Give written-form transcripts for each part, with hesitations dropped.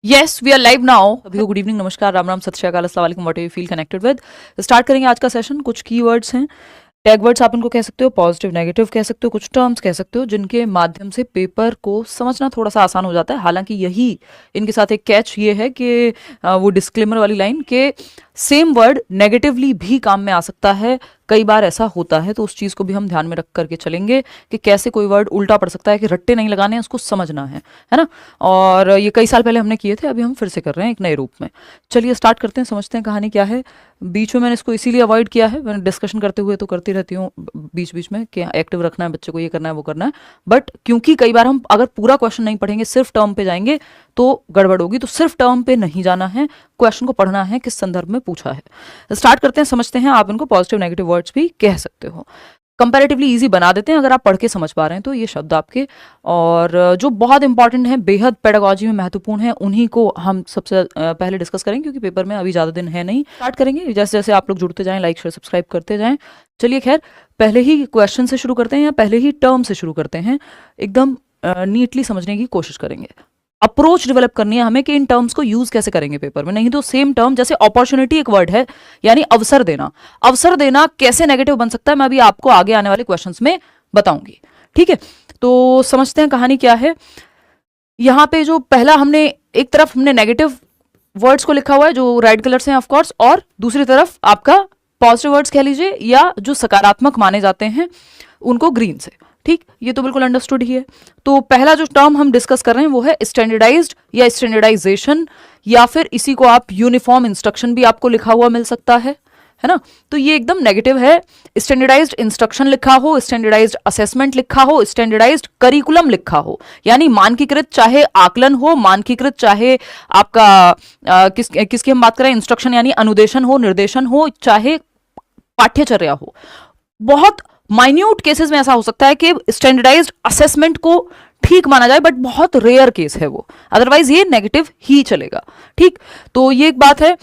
Yes we are live now. अभी good evening, नमस्कार, राम राम, सत श्री अकाल, अस्सलाम वालेकुम, what you feel connected with. Start करेंगे आज का सेशन। कुछ कीवर्ड्स हैं, टैग वर्ड्स आप इनको कह सकते हो, पॉजिटिव नेगेटिव कह सकते हो, कुछ टर्म्स कह सकते हो जिनके माध्यम से पेपर को समझना थोड़ा सा आसान हो जाता है। हालांकि यही इनके साथ एक कैच ये है कि वो डिस्क्लेमर वाली लाइन के सेम वर्ड नेगेटिवली भी काम में आ सकता है, कई बार ऐसा होता है, तो उस चीज़ को भी हम ध्यान में रख करके चलेंगे कि कैसे कोई वर्ड उल्टा पड़ सकता है, कि रट्टे नहीं लगाने हैं, उसको समझना है ना। और ये कई साल पहले हमने किए थे, अभी हम फिर से कर रहे हैं एक नए रूप में। चलिए स्टार्ट करते हैं, समझते हैं कहानी क्या है। बीच में मैंने इसको इसीलिए अवॉइड किया है, मैंने डिस्कशन करते हुए तो करती रहती हूँ बीच बीच में कि एक्टिव रखना है बच्चे को, ये करना है वो करना है, बट क्योंकि कई बार हम अगर पूरा क्वेश्चन नहीं पढ़ेंगे, सिर्फ टर्म पे जाएंगे तो गड़बड़ होगी। तो सिर्फ टर्म पे नहीं जाना है, क्वेश्चन को पढ़ना है किस संदर्भ में पूछा है। स्टार्ट करते हैं, समझते हैं। आप इनको पॉजिटिव नेगेटिव वर्ड्स भी कह सकते हो। कंपैरेटिवली इजी बना देते हैं अगर आप पढ़ के समझ पा रहे हैं तो ये शब्द आपके, और जो बहुत इंपॉर्टेंट है, बेहद पेडागॉजी में महत्वपूर्ण है, उन्हीं को हम सबसे पहले डिस्कस करेंगे, क्योंकि पेपर में अभी ज़्यादा दिन है नहीं। स्टार्ट करेंगे जैसे जैसे आप लोग जुड़ते जाएं, लाइक शेयर सब्सक्राइब करते जाएं। चलिए खैर, पहले ही क्वेश्चन से शुरू करते हैं या पहले ही टर्म से शुरू करते हैं, एकदम नीटली समझने की कोशिश करेंगे। अप्रोच डेवलप करनी है हमें कि इन टर्म्स को यूज कैसे करेंगे पेपर में। नहीं तो सेम टर्म, जैसे अपॉर्चुनिटी एक वर्ड है, यानी अवसर देना, अवसर देना कैसे नेगेटिव बन सकता है, मैं अभी आपको आगे आने वाले क्वेश्चंस में बताऊंगी। ठीक है, तो समझते हैं कहानी क्या है। यहां पे जो पहला हमने, एक तरफ हमने नेगेटिव वर्ड्स को लिखा हुआ है जो रेड कलर से हैं ऑफकोर्स, और दूसरी तरफ आपका पॉजिटिव वर्ड्स कह लीजिए या जो सकारात्मक माने जाते हैं उनको ग्रीन से। ठीक, ये तो बिल्कुल अंडरस्टूड ही है। तो पहला जो टर्म हम डिस्कस कर रहे हैं वो है स्टैंडर्डाइज्ड या स्टैंडर्डाइजेशन, या फिर इसी को आप यूनिफॉर्म इंस्ट्रक्शन भी आपको लिखा हुआ मिल सकता है ना। तो ये एकदम नेगेटिव है। स्टैंडर्डाइज्ड इंस्ट्रक्शन लिखा हो, स्टैंडर्डाइज्ड असेसमेंट लिखा हो, स्टैंडर्डाइज्ड करिकुलम लिखा हो, यानी मानकीकृत चाहे आकलन हो, मानकीकृत चाहे आपका किसकी हम बात करें, इंस्ट्रक्शन यानी अनुदेशन हो, निर्देशन हो, चाहे पाठ्यचर्या हो। बहुत माइन्यूट केसेस में ऐसा हो सकता है कि स्टैंडर्डाइज्ड असेसमेंट को ठीक माना जाए, बट बहुत रेयर केस है वो, अदरवाइज ये नेगेटिव ही चलेगा। ठीक, तो ये एक बात है,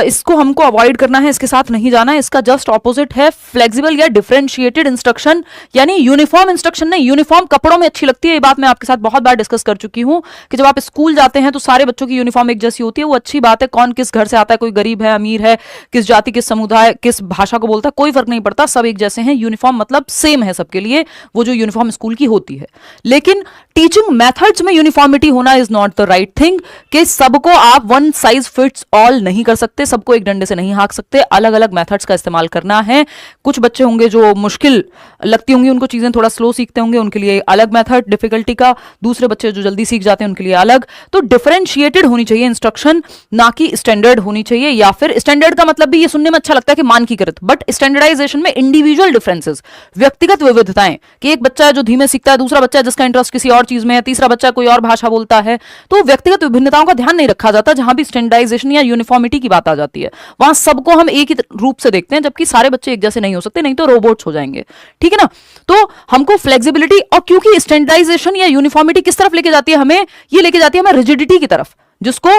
इसको हमको अवॉइड करना है, इसके साथ नहीं जाना है। इसका जस्ट ऑपोजिट है फ्लेक्सिबल या डिफरेंशिएटेड इंस्ट्रक्शन, यानी यूनिफॉर्म इंस्ट्रक्शन नहीं। यूनिफॉर्म कपड़ों में अच्छी लगती है, ये बात मैं आपके साथ बहुत बार डिस्कस कर चुकी हूं कि जब आप स्कूल जाते हैं तो सारे बच्चों की यूनिफॉर्म एक जैसी होती है, वो अच्छी बात है। कौन किस घर से आता है, कोई गरीब है, अमीर है, किस जाति, किस समुदाय, किस भाषा को बोलता है, कोई फर्क नहीं पड़ता, सब एक जैसे हैं। यूनिफॉर्म मतलब सेम है सबके लिए, वो जो यूनिफॉर्म स्कूल की होती है। लेकिन टीचिंग मेथड्स में यूनिफॉर्मिटी होना is not the right thing, कि सबको आप वन साइज फिट्स ऑल नहीं कर सकते, सबको एक डंडे से नहीं हाँक सकते, अलग अलग मेथड्स का इस्तेमाल करना है। कुछ बच्चे होंगे जो मुश्किल लगती होंगी, उनको चीजें थोड़ा स्लो सीखते होंगे, उनके लिए अलग मेथड डिफिकल्टी का, दूसरे बच्चे जो जल्दी सीख जाते हैं उनके लिए अलग। तो डिफरेंशिएटेड होनी चाहिए इंस्ट्रक्शन, ना कि स्टैंडर्ड होनी चाहिए। या फिर स्टैंडर्ड का मतलब भी ये सुनने में अच्छा लगता है कि मानकीकृत, बट स्टैंडर्डाइजेशन में इंडिविजुअल डिफरेंसेस, व्यक्तिगत विविधताएं, कि एक बच्चा है जो धीमे सीखता है, दूसरा बच्चा है जिसका इंटरेस्ट किसी और चीज में है, तीसरा बच्चा कोई और भाषा बोलता है, तो व्यक्तिगत विभिन्नताओं का ध्यान नहीं रखा जाता। जहां भी स्टैंडर्डाइजेशन या यूनिफॉर्मिटी की बात आ जाती है, वहां सबको हम एक ही रूप से देखते हैं, जबकि सारे बच्चे एक जैसे नहीं हो सकते, नहीं तो रोबोट्स हो जाएंगे। ठीक है ना। तो हमको फ्लेक्सिबिलिटी, और क्योंकि स्टैंडर्डाइजेशन या यूनिफॉर्मिटी किस तरफ लेके जाती है हमें, ये लेके जाती है हमें रिजिडिटी की तरफ, जिसको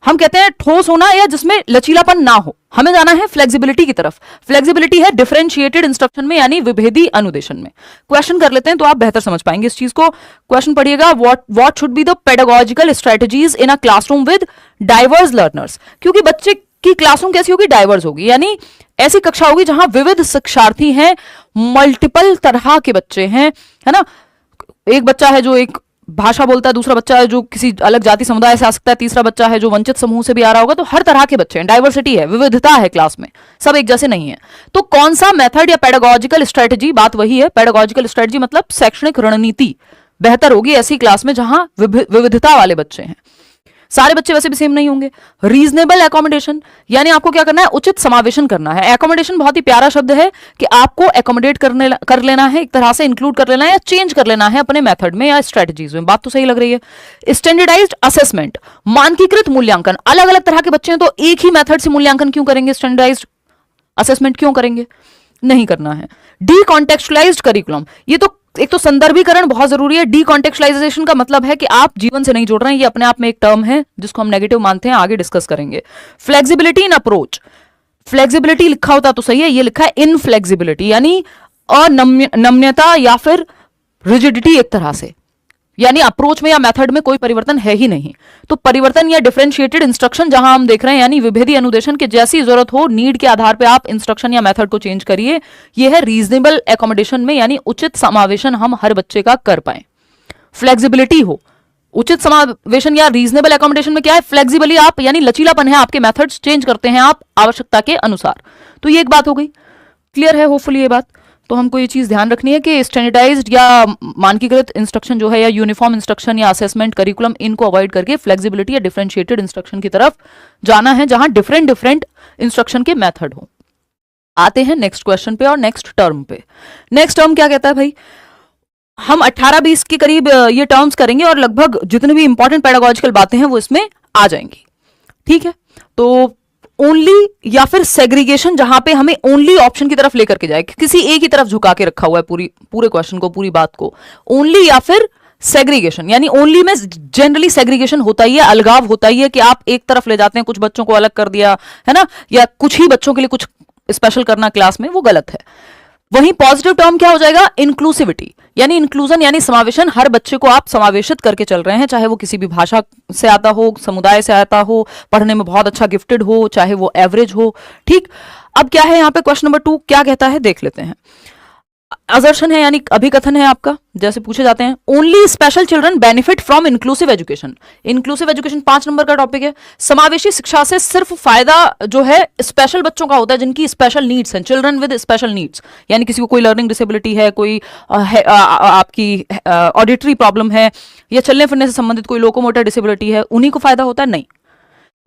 हम कहते हैं ठोस होना या जिसमें लचीलापन ना हो। हमें जाना है फ्लेक्सिबिलिटी की तरफ। फ्लेक्सिबिलिटी है डिफरेंशिएटेड इंस्ट्रक्शन में, यानी विभेदी अनुदेशन में। क्वेश्चन कर लेते हैं तो आप बेहतर समझ पाएंगे इस चीज को। क्वेश्चन पढ़िएगा, what should be the pedagogical strategies in a classroom with diverse learners. क्योंकि बच्चे की क्लासरूम कैसी होगी, डाइवर्स होगी, यानी ऐसी कक्षा होगी जहां विविध शिक्षार्थी हैं, मल्टीपल तरह के बच्चे हैं, है ना। एक बच्चा है जो एक भाषा बोलता है, दूसरा बच्चा है जो किसी अलग जाति समुदाय से आ सकता है, तीसरा बच्चा है जो वंचित समूह से भी आ रहा होगा। तो हर तरह के बच्चे हैं, डाइवर्सिटी है, विविधता है क्लास में, सब एक जैसे नहीं है। तो कौन सा मेथड या पेडागोजिकल स्ट्रेटजी, बात वही है, पेडागोजिकल स्ट्रेटजी मतलब शैक्षणिक रणनीति बेहतर होगी ऐसी क्लास में जहां विविधता वाले बच्चे हैं। सारे बच्चे वैसे भी सेम नहीं होंगे। रीजनेबल एकोमोडेशन, यानी आपको क्या करना है, उचित समावेशन करना है। एकोमोडेशन बहुत ही प्यारा शब्द है कि आपको एकोमोडेट कर लेना है, एक तरह से इंक्लूड कर लेना है या चेंज कर लेना है अपने मेथड में या स्ट्रेटजीज में। बात तो सही लग रही है। स्टैंडर्डाइज्ड असेसमेंट, मानकीकृत मूल्यांकन, अलग अलग तरह के बच्चे हैं तो एक ही मेथड से मूल्यांकन क्यों करेंगे, स्टैंडर्डाइज्ड असेसमेंट क्यों करेंगे, नहीं करना है। डीकॉन्टेक्चुअलाइज्ड करिकुलम, ये तो एक तो संदर्भीकरण बहुत जरूरी है। डीकॉन्टेक्चुअलाइजेशन का मतलब है कि आप जीवन से नहीं जोड़ रहे हैं, ये अपने आप में एक टर्म है जिसको हम नेगेटिव मानते हैं, आगे डिस्कस करेंगे। फ्लेक्सिबिलिटी इन अप्रोच, फ्लेक्सिबिलिटी लिखा होता तो सही है, ये लिखा है इनफ्लेक्सिबिलिटी, यानी अनम्यता या फिर रिजिडिटी एक तरह से। यानी अप्रोच में या मेथड में कोई परिवर्तन है ही नहीं। तो परिवर्तन या डिफरेंशिएटेड इंस्ट्रक्शन जहां हम देख रहे हैं, यानी विभेदी अनुदेशन के जैसी जरूरत हो, नीड के आधार पे आप इंस्ट्रक्शन या मेथड को चेंज करिए। यह है रीजनेबल एकोमोडेशन में, यानी उचित समावेशन हम हर बच्चे का कर पाए। फ्लेक्सिबिलिटी हो, उचित समावेशन या रीजनेबल एकोमोडेशन में क्या है, फ्लेक्सिबली आप, यानी लचीलापन है, आपके मेथड्स चेंज करते हैं आप आवश्यकता के अनुसार। तो ये एक बात हो गई, क्लियर है होपफुली ये बात। तो हमको ये चीज ध्यान रखनी है कि स्टैंडर्डाइज्ड या मानकीकृत इंस्ट्रक्शन जो है, या यूनिफॉर्म इंस्ट्रक्शन या असेसमेंट करिकुलम, इनको अवॉइड करके फ्लेक्सिबिलिटी या डिफरेंशिएटेड इंस्ट्रक्शन की तरफ जाना है, जहां डिफरेंट डिफरेंट इंस्ट्रक्शन के मेथड हो। आते हैं नेक्स्ट क्वेश्चन पे और नेक्स्ट टर्म पे। नेक्स्ट टर्म क्या कहता है भाई, हम 18-20 के करीब ये टर्म्स करेंगे और लगभग जितनी भी इंपॉर्टेंट पेडागोजिकल बातें हैं वो इसमें आ जाएंगी। ठीक है, तो ओनली या फिर सेग्रीगेशन, जहां पे हमें ओनली ऑप्शन की तरफ लेकर के जाए, किसी एक ही तरफ झुका के रखा हुआ है पूरे क्वेश्चन को, पूरी बात को। ओनली या फिर सेग्रीगेशन, यानी ओनली में जनरली सेग्रीगेशन होता ही है, अलगाव होता ही है कि आप एक तरफ ले जाते हैं, कुछ बच्चों को अलग कर दिया है ना, या कुछ ही बच्चों के लिए कुछ स्पेशल करना क्लास में, वो गलत है। वहीं पॉजिटिव टर्म क्या हो जाएगा, इंक्लूसिविटी, यानी इंक्लूजन यानी समावेशन, हर बच्चे को आप समावेशित करके चल रहे हैं, चाहे वो किसी भी भाषा से आता हो, समुदाय से आता हो, पढ़ने में बहुत अच्छा गिफ्टेड हो, चाहे वो एवरेज हो। ठीक, अब क्या है यहाँ पे क्वेश्चन नंबर 2 क्या कहता है देख लेते हैं। असर्शन है, यानी अभिकथन है आपका, जैसे पूछे जाते हैं, only special children benefit from inclusive education. Inclusive education 5 number का टॉपिक है। समावेशी शिक्षा से सिर्फ फायदा जो है स्पेशल बच्चों का होता है, जिनकी स्पेशल नीड्स हैं, चिल्ड्रन विद स्पेशल नीड्स, यानी किसी को कोई लर्निंग डिसेबिलिटी है, कोई आपकी ऑडिटरी प्रॉब्लम है, या चलने फिरने से संबंधित कोई लोकोमोटर डिसेबिलिटी है, उन्हीं को फायदा होता है। नहीं,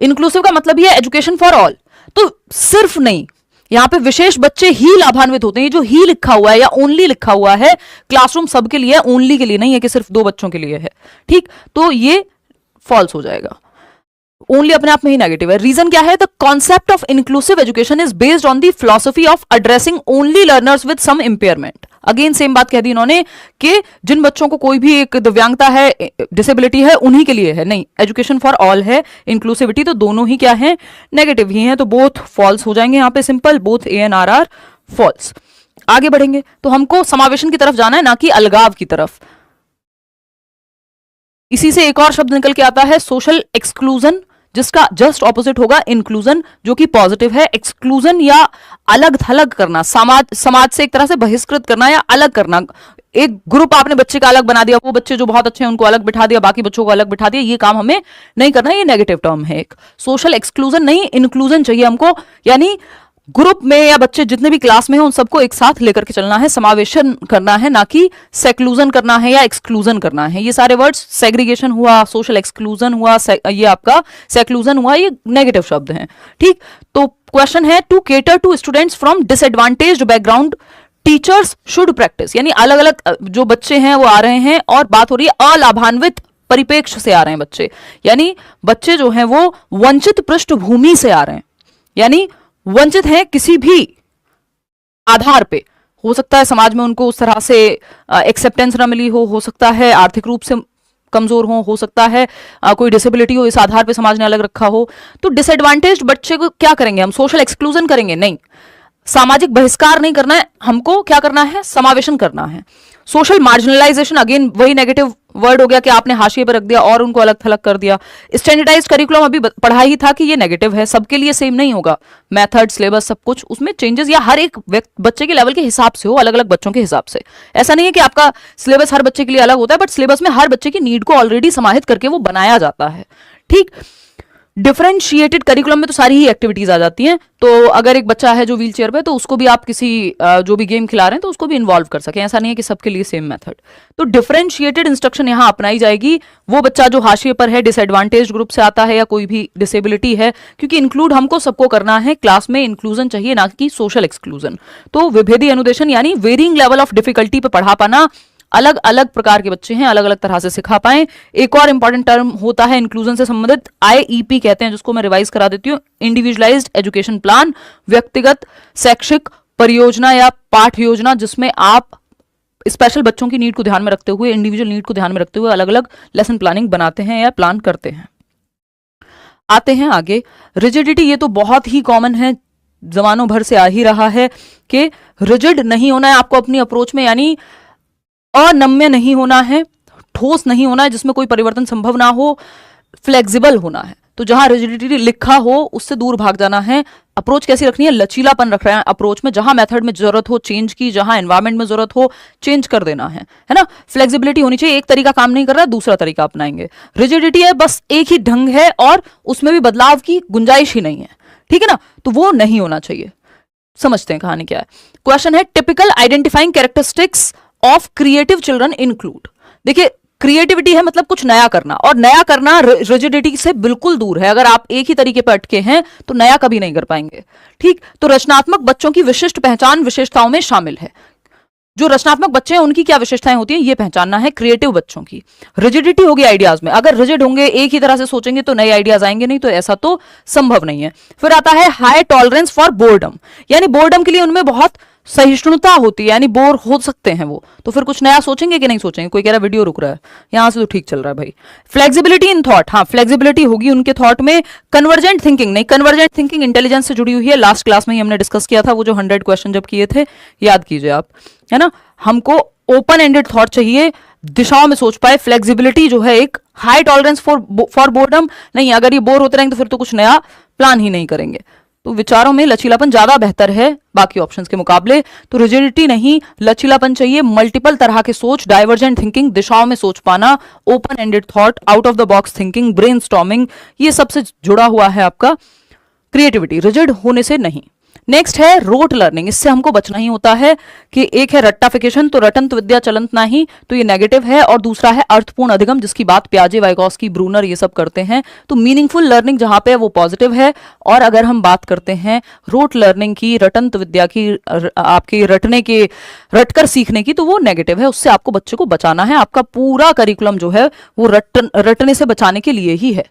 इंक्लूसिव का मतलब ये एजुकेशन फॉर ऑल, तो सिर्फ नहीं, यहां पे विशेष बच्चे ही लाभान्वित होते हैं। जो ही लिखा हुआ है या ओनली लिखा हुआ है, क्लासरूम सबके लिए, ओनली के लिए नहीं है कि सिर्फ 2 बच्चों के लिए है। ठीक, तो ये फॉल्स हो जाएगा। ओनली अपने आप में ही नेगेटिव है। रीजन क्या है, the concept of inclusive education is based on the philosophy of addressing only learners with some impairment. Again same बात कह दी इन्होंने कि जिन बच्चों को कोई भी एक दिव्यांगता है, डिसेबिलिटी है, उन्हीं के लिए है। नहीं, एजुकेशन फॉर ऑल है, इंक्लूसिविटी तो दोनों ही क्या है, नेगेटिव ही है। तो बोथ फॉल्स हो जाएंगे यहाँ पे, simple, both A and R are false. आगे बढ़ेंगे तो हमको समावेशन की तरफ जाना है, ना कि अलगाव की तरफ। इसी से एक और शब्द निकल के आता है, सोशल एक्सक्लूजन, जिसका जस्ट ऑपोजिट होगा इंक्लूजन, जो कि पॉजिटिव है। एक्सक्लूजन या अलग थलग करना, समाज से एक तरह से बहिष्कृत करना या अलग करना। एक ग्रुप आपने बच्चे का अलग बना दिया, वो बच्चे जो बहुत अच्छे हैं उनको अलग बिठा दिया, बाकी बच्चों को अलग बिठा दिया, ये काम हमें नहीं करना, ये नेगेटिव टर्म है। एक सोशल एक्सक्लूजन नहीं, इंक्लूजन चाहिए हमको, यानी ग्रुप में या बच्चे जितने भी क्लास में हैं उन सबको एक साथ लेकर के चलना है, समावेशन करना है, ना कि सेक्लूजन करना है या एक्सक्लूजन करना है। ये सारे वर्ड्स, सेग्रीगेशन हुआ, सोशल एक्सक्लूजन हुआ, ये आपका सेक्लूजन हुआ, ये नेगेटिव शब्द हैं। ठीक, तो क्वेश्चन है, to cater to students from disadvantaged background teachers should practice, यानी अलग अलग जो बच्चे हैं वो आ रहे हैं, और बात हो रही है अलाभान्वित परिप्रेक्ष्य से आ रहे हैं बच्चे, यानी बच्चे जो हैं वो वंचित पृष्ठभूमि से आ रहे हैं, यानी वंचित हैं किसी भी आधार पे। हो सकता है समाज में उनको उस तरह से एक्सेप्टेंस ना मिली हो सकता है आर्थिक रूप से कमजोर हो सकता है कोई डिसेबिलिटी हो, इस आधार पे समाज ने अलग रखा हो। तो डिसएडवांटेज्ड बच्चे को क्या करेंगे हम, सोशल एक्सक्लूजन करेंगे? नहीं, सामाजिक बहिष्कार नहीं करना है हमको, क्या करना है, समावेशन करना है। सोशल मार्जिनलाइजेशन, अगेन वही नेगेटिव वर्ड हो गया कि आपने हाशिए पर रख दिया और उनको अलग थलग कर दिया। स्टैंडर्डाइज्ड करिकुलम अभी पढ़ा ही था कि ये नेगेटिव है, सबके लिए सेम नहीं होगा, मेथड, सिलेबस, सब कुछ उसमें चेंजेस या हर एक बच्चे के लेवल के हिसाब से हो, अलग अलग बच्चों के हिसाब से। ऐसा नहीं है कि आपका सिलेबस हर बच्चे के लिए अलग होता है, बट सिलेबस में हर बच्चे की नीड को ऑलरेडी समाहित करके वो बनाया जाता है। ठीक, डिफरेंशिएटेड करिकुलम में तो सारी ही एक्टिविटीज आ जाती हैं। तो अगर एक बच्चा है जो व्हील चेयर पे, तो उसको भी आप किसी जो भी गेम खिला रहे हैं तो उसको भी इन्वॉल्व कर सकें, ऐसा नहीं है कि सबके लिए सेम मेथड। तो डिफरेंशिएटेड इंस्ट्रक्शन यहाँ अपनाई जाएगी। वो बच्चा जो हाशिए पर है, डिसएडवांटेज ग्रुप से आता है या कोई भी डिसेबिलिटी है, क्योंकि इंक्लूड हमको सबको करना है, क्लास में इंक्लूजन चाहिए, ना कि सोशल एक्सक्लूजन। तो विभेदी अनुदेशन यानी वेरिंग लेवल ऑफ डिफिकल्टी पे पढ़ा पाना, अलग अलग प्रकार के बच्चे हैं, अलग अलग तरह से सिखा पाएं। एक और इंपॉर्टेंट टर्म होता है इंक्लूजन से संबंधित, आईईपी कहते हैं, जिसको मैं रिवाइज करा देती हूँ, इंडिविजुअलाइज्ड एजुकेशन प्लान, व्यक्तिगत शैक्षिक परियोजना या पाठ योजना, जिसमें आप स्पेशल बच्चों की नीड को ध्यान में रखते हुए, इंडिविजुअल नीड को ध्यान में रखते हुए अलग अलग लेसन प्लानिंग बनाते हैं या प्लान करते हैं। आते हैं आगे, रिजिडिटी, ये तो बहुत ही कॉमन है, जमानों भर से आ ही रहा है कि रिजिड नहीं होना है आपको अपनी अप्रोच में, यानी अनम्य नहीं होना है, ठोस नहीं होना है, जिसमें कोई परिवर्तन संभव ना हो, फ्लेक्सिबल होना है। तो जहां रिजिडिटी लिखा हो उससे दूर भाग जाना है। अप्रोच कैसी रखनी है, लचीलापन रख रहे हैं अप्रोच में, जहां मेथड में जरूरत हो चेंज की, जहां एनवायरमेंट में जरूरत हो चेंज कर देना है ना। फ्लेक्सिबिलिटी होनी चाहिए, एक तरीका काम नहीं कर रहा दूसरा तरीका अपनाएंगे। रिजिडिटी है बस एक ही ढंग है और उसमें भी बदलाव की गुंजाइश ही नहीं है, ठीक है ना, तो वो नहीं होना चाहिए। समझते हैं कहानी क्या है। क्वेश्चन है typical identifying characteristics of creative children include. देखिए क्रिएटिविटी है मतलब कुछ नया करना, और नया करना रिजिडिटी से बिल्कुल दूर है। अगर आप एक ही तरीके पर अटके हैं तो नया कभी नहीं कर पाएंगे, ठीक। तो रचनात्मक बच्चों की विशिष्ट पहचान विशेषताओं में शामिल है। जो रचनात्मक बच्चे हैं उनकी क्या विशेषताएं होती हैं ये पहचानना है क्रिएटिव बच्चों की। रिजिडिटी होगी आइडियाज में, अगर रिजिड होंगे एक ही तरह से सोचेंगे तो नए आइडियाज आएंगे नहीं, तो ऐसा तो संभव नहीं है। फिर आता है हाई टॉलरेंस फॉर बोर्डम, यानी बोर्डम के लिए उनमें बहुत सहिष्णुता होती है, यानी बोर हो सकते हैं वो, तो फिर कुछ नया सोचेंगे कि नहीं सोचेंगे। कोई कह रहा है वीडियो रुक रहा है, यहां से तो ठीक चल रहा है भाई। फ्लेक्सिबिलिटी इन थॉट, हाँ फ्लेक्सिबिलिटी होगी उनके थॉट में। कन्वर्जेंट थिंकिंग नहीं, कन्वर्जेंट थिंकिंग इंटेलिजेंस से जुड़ी हुई है, लास्ट क्लास में ही हमने डिस्कस किया था, वो जो 100 क्वेश्चन जब किए थे याद कीजिए आप, है ना। हमको ओपन एंडेड थॉट चाहिए, दिशाओं में सोच पाए। फ्लेक्सिबिलिटी जो है एक हाई टॉलरेंस फॉर बोर्डम नहीं, अगर ये बोर होते रहेंगे तो फिर तो कुछ नया प्लान ही नहीं करेंगे। तो विचारों में लचीलापन ज्यादा बेहतर है बाकी ऑप्शंस के मुकाबले। तो रिजिडिटी नहीं, लचीलापन चाहिए, मल्टीपल तरह के सोच, डाइवर्जेंट थिंकिंग, दिशाओं में सोच पाना, open ended thought, out of the box thinking, brainstorming, ये सबसे जुड़ा हुआ है आपका क्रिएटिविटी, रिजिड होने से नहीं। नेक्स्ट है रोट लर्निंग, इससे हमको बचना ही होता है कि एक है रट्टाफिकेशन, तो रटंत विद्या चलंत नहीं, तो ये नेगेटिव है, और दूसरा है अर्थपूर्ण अधिगम, जिसकी बात प्याजे, वाइगॉस्की, ब्रूनर ये सब करते हैं। तो मीनिंगफुल लर्निंग जहां पे है वो पॉजिटिव है। और अगर हम बात करते हैं रोट लर्निंग की, रटंत विद्या की, आपकी रटकर सीखने की, तो वो नेगेटिव है, उससे आपको बच्चे को बचाना है। आपका पूरा करिकुलम जो है वो रटने से बचाने के लिए ही है।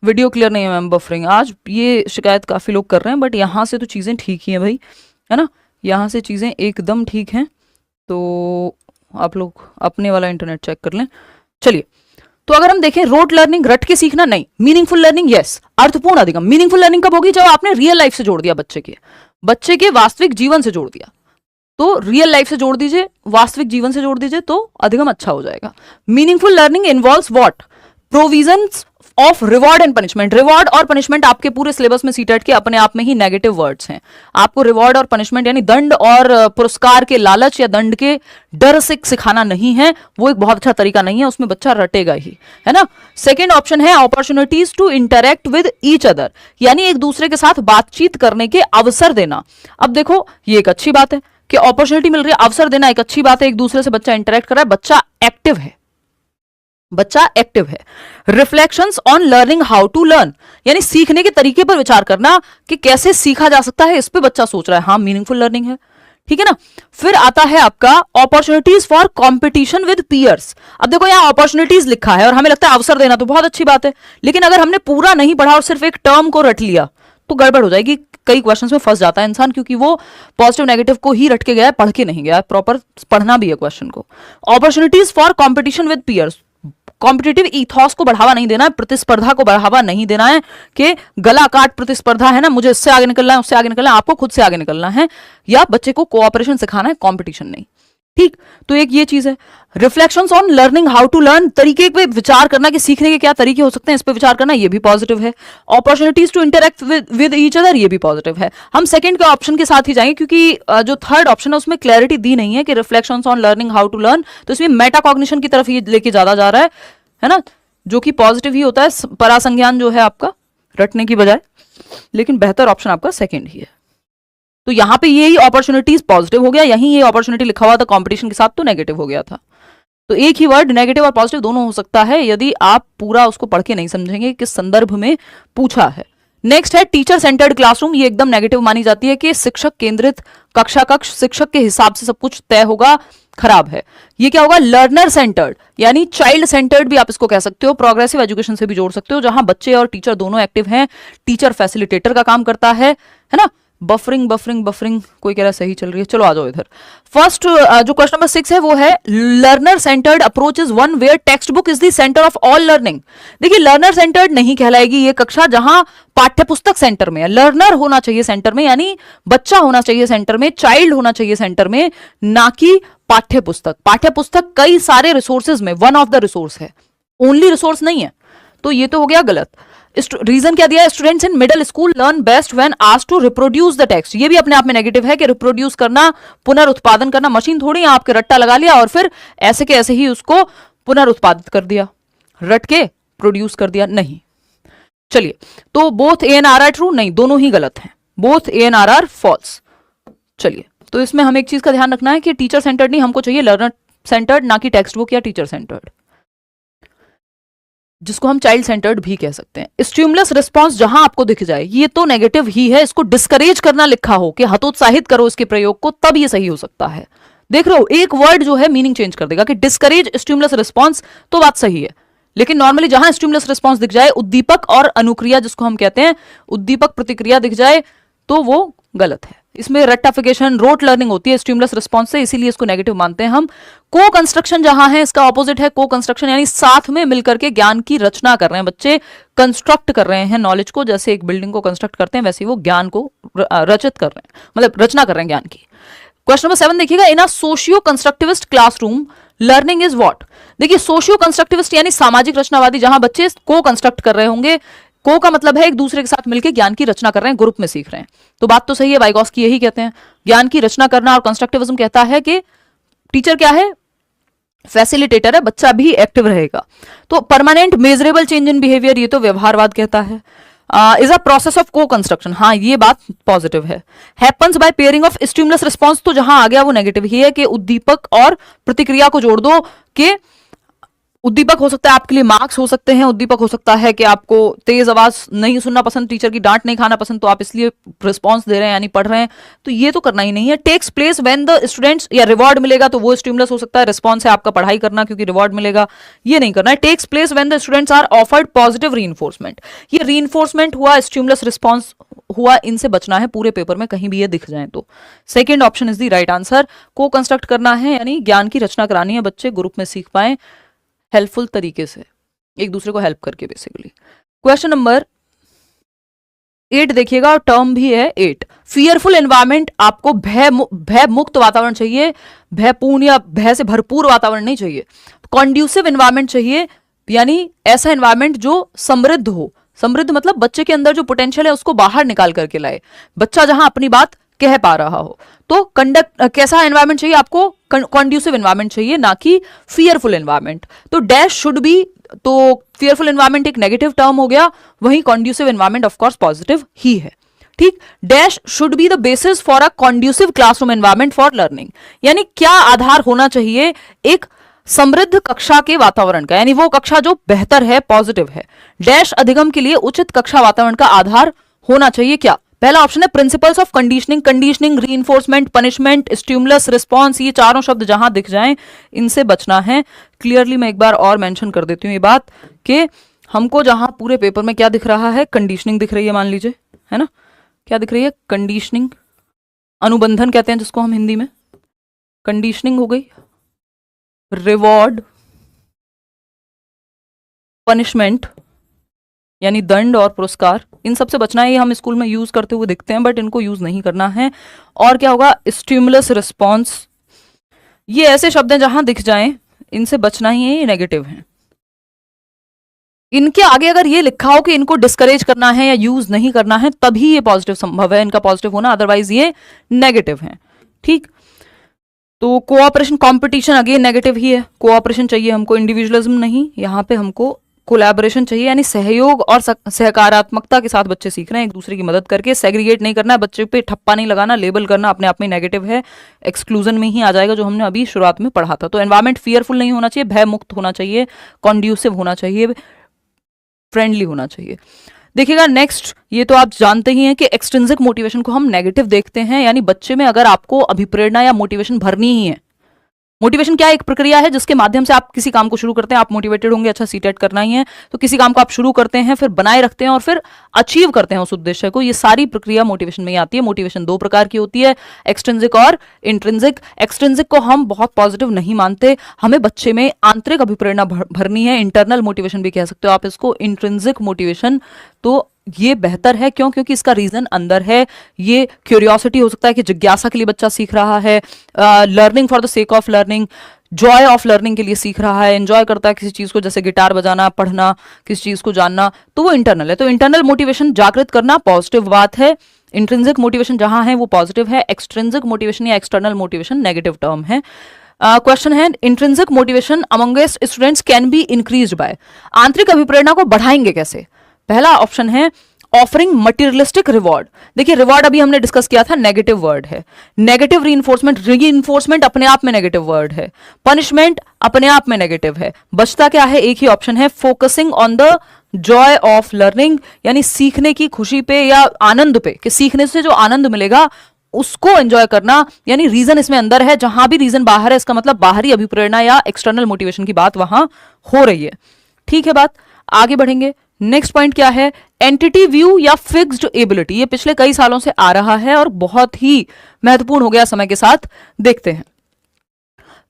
वीडियो क्लियर नहीं है मैम, बफरिंग, आज ये शिकायत काफ़ी लोग कर रहे हैं, बट यहाँ से तो चीज़ें ठीक ही हैं भाई, है ना, यहाँ से चीज़ें एकदम ठीक हैं। तो आप लोग अपने वाला इंटरनेट चेक कर लें। चलिए, तो अगर हम देखें रोट लर्निंग, रट के सीखना नहीं, मीनिंगफुल लर्निंग यस, अर्थपूर्ण अधिगम। मीनिंगफुल लर्निंग कब होगी, जब आपने रियल लाइफ से जोड़ दिया, बच्चे के वास्तविक जीवन से जोड़ दिया। तो रियल लाइफ से जोड़ दीजिए, वास्तविक जीवन से जोड़ दीजिए, तो अधिगम अच्छा हो जाएगा। Meaningful learning involves what, provisions of reward and punishment. Reward और पनिशमेंट आपके पूरे सिलेबस में सीटेट के अपने आप में ही नेगेटिव वर्ड्स हैं। आपको रिवॉर्ड और पनिशमेंट यानी दंड और पुरस्कार के लालच या दंड के डर से सिखाना नहीं है, वो एक बहुत अच्छा तरीका नहीं है, उसमें बच्चा रटेगा ही, है ना। सेकेंड ऑप्शन है opportunities to interact with each other, यानी एक दूसरे के साथ बातचीत करने के अवसर देना। अब देखो ये एक अच्छी बात है कि अपॉर्चुनिटी मिल रही है, अवसर देना एक अच्छी बात है, एक दूसरे से बच्चा इंटरेक्ट कर रहा है, बच्चा एक्टिव है, बच्चा एक्टिव है। Reflections on learning how to learn, यानी सीखने के तरीके पर विचार करना कि कैसे सीखा जा सकता है, इस पे बच्चा सोच रहा है, हाँ मीनिंगफुल लर्निंग है, ठीक है ना। फिर आता है आपका opportunities for competition with peers. अब देखो यहाँ अपॉर्चुनिटीज लिखा है और हमें लगता है अवसर देना, तो बहुत अच्छी बात है, लेकिन अगर हमने पूरा नहीं पढ़ा और सिर्फ एक टर्म को रट लिया तो गड़बड़ हो जाएगी। कई क्वेश्चंस में फंस जाता है इंसान, क्योंकि वो पॉजिटिव नेगेटिव को ही रट के गया है, पढ़ के नहीं गया है, प्रॉपर पढ़ना भी है क्वेश्चन को। Opportunities for competition with peers, competitive ethos को बढ़ावा नहीं देना है, प्रतिस्पर्धा को बढ़ावा नहीं देना है कि गला काट प्रतिस्पर्धा है ना, मुझे इससे आगे निकलना है, उससे आगे निकलना है, आपको खुद से आगे निकलना है, या बच्चे को कोऑपरेशन सिखाना है, कंपटीशन नहीं, ठीक। तो एक ये चीज है। Reflections on learning how to learn, तरीके पे विचार करना कि सीखने के क्या तरीके हो सकते हैं, इस पे विचार करना, ये भी पॉजिटिव है। Opportunities to interact with each other, ये भी पॉजिटिव है। हम सेकंड के ऑप्शन के साथ ही जाएंगे, क्योंकि जो थर्ड ऑप्शन है उसमें क्लैरिटी दी नहीं है कि reflections on learning how to learn, तो इसमें मेटाकॉग्निशन की तरफ ये लेके ज्यादा जा रहा है ना, जो कि पॉजिटिव ही होता है, परासंज्ञान जो है आपका रटने की बजाय, लेकिन बेहतर ऑप्शन आपका सेकंड ही है। तो यहां पे यही अपॉर्चुनिटीज पॉजिटिव हो गया, यहीं ये अपॉर्चुनिटी लिखा हुआ था कंपटीशन के साथ तो नेगेटिव हो गया था। तो एक ही वर्ड नेगेटिव और पॉजिटिव दोनों हो सकता है यदि आप पूरा उसको पढ़ के नहीं समझेंगे किस संदर्भ में पूछा है। नेक्स्ट है टीचर सेंटर्ड क्लासरूम, ये एकदम नेगेटिव मानी जाती है कि शिक्षक केंद्रित कक्षा कक्ष, शिक्षक के हिसाब से सब कुछ तय होगा, खराब है। ये क्या होगा, लर्नर सेंटर्ड, यानी चाइल्ड सेंटर्ड भी आप इसको कह सकते हो, प्रोग्रेसिव एजुकेशन से भी जोड़ सकते हो, जहां बच्चे और टीचर दोनों एक्टिव हैं, टीचर फैसिलिटेटर का काम करता है ना, बफरिंग बफरिंग बफरिंग, कोई कह रहा है सही चल रही है। चलो आ जाओ इधर। फर्स्ट जो क्वेश्चन नंबर 6 है वो है learner centred approach is one where textbook is the centre of all learning. देखिए लर्नर सेंटर्ड नहीं कहलाएगी ये कक्षा जहां पाठ्यपुस्तक सेंटर में है। लर्नर होना चाहिए सेंटर में, यानी बच्चा होना चाहिए सेंटर में, चाइल्ड होना चाहिए सेंटर में, ना कि पाठ्यपुस्तक। पाठ्यपुस्तक कई सारे रिसोर्सेज में वन ऑफ द रिसोर्स है, ओनली रिसोर्स नहीं है। तो ये तो हो गया गलत। रीजन क्या दिया है, students in middle school learn best when asked to reproduce the text. ये भी अपने आप में नेगेटिव है कि रिप्रोड्यूस करना, पुनरुत्पादन करना, मशीन थोड़ी आपके रट्टा लगा लिया और फिर ऐसे के ऐसे ही उसको पुनरुत्पादित कर दिया, रट के प्रोड्यूस कर दिया, नहीं। चलिए, तो both A and R are true, नहीं, दोनों ही गलत हैं, both A and R false. चलिए, तो इसमें हमें एक चीज का ध्यान रखना है कि टीचर सेंटर्ड नहीं, हमको चाहिए लर्नर सेंटर्ड, ना कि टेक्स्ट बुक या टीचर सेंटर्ड, जिसको हम चाइल्ड सेंटर्ड भी कह सकते हैं। स्टिमुलस रिस्पांस जहां आपको दिख जाए ये तो नेगेटिव ही है, इसको डिस्करेज करना लिखा हो कि हतोत्साहित करो इसके प्रयोग को, तब ये सही हो सकता है। देख रहे हो, एक वर्ड जो है मीनिंग चेंज कर देगा कि डिस्करेज स्टिमुलस रिस्पांस, तो बात सही है। लेकिन नॉर्मली जहां स्टिमुलस रिस्पांस दिख जाए, उद्दीपक और अनुक्रिया जिसको हम कहते हैं, उद्दीपक प्रतिक्रिया दिख जाए, तो वो गलत है। इसमें रेक्टिफिकेशन, रोट लर्निंग होती है स्टिमुलस रिस्पांस से, इसीलिए इसको नेगेटिव मानते हैं हम। को कंस्ट्रक्शन जहां है, इसका ऑपोजिट है को कंस्ट्रक्शन, यानी साथ में मिलकर के ज्ञान की रचना कर रहे हैं बच्चे, कंस्ट्रक्ट कर रहे हैं नॉलेज को, जैसे एक बिल्डिंग को कंस्ट्रक्ट करते हैं वैसे वो ज्ञान को रचित कर रहे हैं, मतलब रचना कर रहे हैं ज्ञान की। क्वेश्चन नंबर 7 देखिएगा, in a socio constructivist classroom learning is what. देखिए सोशियो कंस्ट्रक्टिविस्ट यानी सामाजिक रचनावादी, जहां बच्चे को कंस्ट्रक्ट कर रहे होंगे, को का मतलब है एक दूसरे के साथ मिलकर ज्ञान की रचना कर रहे हैं, ग्रुप में सीख रहे हैं। तो बात तो सही है, वाइगॉस्की यही कहते हैं, ज्ञान की रचना करना। और कंस्ट्रक्टिविज्म कहता है कि टीचर क्या है, फैसिलिटेटर है, बच्चा भी एक्टिव रहेगा। तो permanent measurable change in behaviour, ये तो व्यवहारवाद कहता है। Is a process of co construction, हाँ ये बात पॉजिटिव है। Happens by pairing of stimulus response, तो जहां आ गया वो नेगेटिव ही है कि उद्दीपक और प्रतिक्रिया को जोड़ दो, कि उद्दीपक हो सकता है आपके लिए मार्क्स हो सकते हैं, उद्दीपक हो सकता है कि आपको तेज आवाज नहीं सुनना पसंद, टीचर की डांट नहीं खाना पसंद, तो आप इसलिए रिस्पांस दे रहे हैं यानी पढ़ रहे हैं, तो ये तो करना ही नहीं है। Takes place when the students, या रिवॉर्ड मिलेगा तो वो स्टिमुलस हो सकता है, रिस्पांस है आपका पढ़ाई करना क्योंकि रिवॉर्ड मिलेगा, ये नहीं करना है। Takes place when the students are offered positive reinforcement, ये रीइंफोर्समेंट हुआ, स्टिमुलस रिस्पांस हुआ, इनसे बचना है पूरे पेपर में, कहीं भी ये दिख जाए तो। Second option is the right answer. को कंस्ट्रक्ट करना है यानी ज्ञान की रचना करानी है, बच्चे ग्रुप में सीख पाए हेल्पफुल तरीके से, एक दूसरे को हेल्प करके बेसिकली। क्वेश्चन नंबर 8 देखिएगा, और टर्म भी है 8। फियरफुल एनवायरमेंट, आपको भय मुक्त वातावरण चाहिए, भयपूर्ण या भय से भरपूर वातावरण नहीं चाहिए। कॉन्ड्यूसिव एनवायरमेंट चाहिए, यानी ऐसा एनवायरमेंट जो समृद्ध हो। समृद्ध मतलब बच्चे के अंदर जो पोटेंशियल है उसको बाहर निकाल करके लाए, बच्चा जहां अपनी बात कह पा रहा हो। तो कैसा एनवायरमेंट चाहिए आपको, कॉन्ड्यूसिव एनवायरमेंट चाहिए, ना कि फियरफुल एनवायरमेंट। तो डैश शुड बी, तो फियरफुल एनवायरमेंट एक नेगेटिव टर्म हो गया, वहीं conducive environment of course positive ही है। ठीक, dash should be the basis for a conducive classroom environment for learning, यानी क्या आधार होना चाहिए एक समृद्ध कक्षा के वातावरण का, यानी वो कक्षा जो बेहतर है, पॉजिटिव है। डैश अधिगम के लिए उचित कक्षा वातावरण का आधार होना चाहिए क्या, पहला ऑप्शन है principles of conditioning. Conditioning, reinforcement, punishment, stimulus, response, ये चारों शब्द जहां दिख जाएं इनसे बचना है। क्लियरली मैं एक बार और मेंशन कर देती हूं ये बात कि हमको जहां पूरे पेपर में क्या दिख रहा है, कंडीशनिंग दिख रही है, मान लीजिए, है ना, क्या दिख रही है, कंडीशनिंग, अनुबंधन कहते हैं जिसको हम हिंदी में, कंडीशनिंग हो गई, रिवॉर्ड, पनिशमेंट यानी दंड और पुरस्कार, इन सबसे बचना है। ये हम स्कूल में यूज करते हुए दिखते हैं बट इनको यूज नहीं करना है। और क्या होगा, स्टिमुलस, रिस्पांस, ये ऐसे शब्द हैं जहां दिख जाएं इनसे बचना ही है, ये नेगेटिव हैं। इनके आगे अगर ये लिखा हो कि इनको डिस्करेज करना है या यूज नहीं करना है तभी ये पॉजिटिव संभव है इनका पॉजिटिव होना, अदरवाइज ये नेगेटिव है। ठीक, तो कोऑपरेशन, कंपटीशन अगेन नेगेटिव ही है। कोऑपरेशन चाहिए हमको, इंडिविजुअलिज्म नहीं, यहाँ पे हमको कोलैबोरेशन चाहिए, यानी सहयोग और सहकारात्मकता के साथ बच्चे सीख रहे हैं, एक दूसरे की मदद करके। सेग्रीगेट नहीं करना है, बच्चे पे ठप्पा नहीं लगाना, लेबल करना अपने आप में नेगेटिव है, एक्सक्लूजन में ही आ जाएगा जो हमने अभी शुरुआत में पढ़ा था। तो एनवायरमेंट फियरफुल नहीं होना चाहिए, भय मुक्त होना चाहिए, कॉन्ड्यूसिव होना चाहिए, फ्रेंडली होना चाहिए। देखिएगा नेक्स्ट, ये तो आप जानते ही हैं कि एक्सट्रिंसिक मोटिवेशन को हम नेगेटिव देखते हैं, यानी बच्चे में अगर आपको अभिप्रेरणा या मोटिवेशन भरनी ही है मोटिवेशन क्या है? एक प्रक्रिया है जिसके माध्यम से आप किसी काम को शुरू करते हैं। आप मोटिवेटेड होंगे, अच्छा सीटेट करना ही है, तो किसी काम को आप शुरू करते हैं, फिर बनाए रखते हैं और फिर अचीव करते हैं उस उद्देश्य को। ये सारी प्रक्रिया मोटिवेशन में ही आती है। मोटिवेशन दो प्रकार की होती है, एक्सट्रिंसिक और इंट्रिंसिक। एक्सट्रिंसिक को हम बहुत पॉजिटिव नहीं मानते, हमें बच्चे में आंतरिक अभिप्रेरणा भरनी है, इंटरनल मोटिवेशन भी कह सकते हो आप इसको। इंट्रिंसिक मोटिवेशन तो ये बेहतर है, क्यों? क्योंकि इसका रीजन अंदर है। ये क्यूरियोसिटी हो सकता है कि जिज्ञासा के लिए बच्चा सीख रहा है, learning for the sake of learning, Joy of learning के लिए सीख रहा है, एंजॉय करता है किसी चीज को, जैसे गिटार बजाना, पढ़ना, किसी चीज को जानना, तो वो इंटरनल है। तो इंटरनल मोटिवेशन जागृत करना पॉजिटिव बात है। इंट्रिंसिक मोटिवेशन जहां है वो पॉजिटिव है। एक्सट्रिंसिक मोटिवेशन या एक्सटर्नल मोटिवेशन नेगेटिव टर्म है। क्वेश्चन है, intrinsic motivation amongst students can be increased by. आंतरिक अभिप्रेरणा को बढ़ाएंगे कैसे? पहला ऑप्शन है ऑफरिंग मटेरियलिस्टिक रिवॉर्ड। देखिए, रिवॉर्ड अभी हमने डिस्कस किया था, नेगेटिव वर्ड है। नेगेटिव रीइंफोर्समेंट अपने आप में नेगेटिव वर्ड है। पनिशमेंट अपने आप में नेगेटिव है। बचता क्या है? एक ही ऑप्शन है, focusing on the Joy of learning, यानी सीखने की खुशी पे या आनंद पे, कि सीखने से जो आनंद मिलेगा उसको एंजॉय करना। यानी रीजन इसमें अंदर है, जहां भी रीजन बाहर है इसका मतलब बाहरी अभिप्रेरणा या एक्सटर्नल मोटिवेशन की बात वहां हो रही है। ठीक है बात, आगे बढ़ेंगे। नेक्स्ट पॉइंट क्या है? एंटिटी व्यू या फिक्स्ड एबिलिटी। ये पिछले कई सालों से आ रहा है और बहुत ही महत्वपूर्ण हो गया समय के साथ। देखते हैं,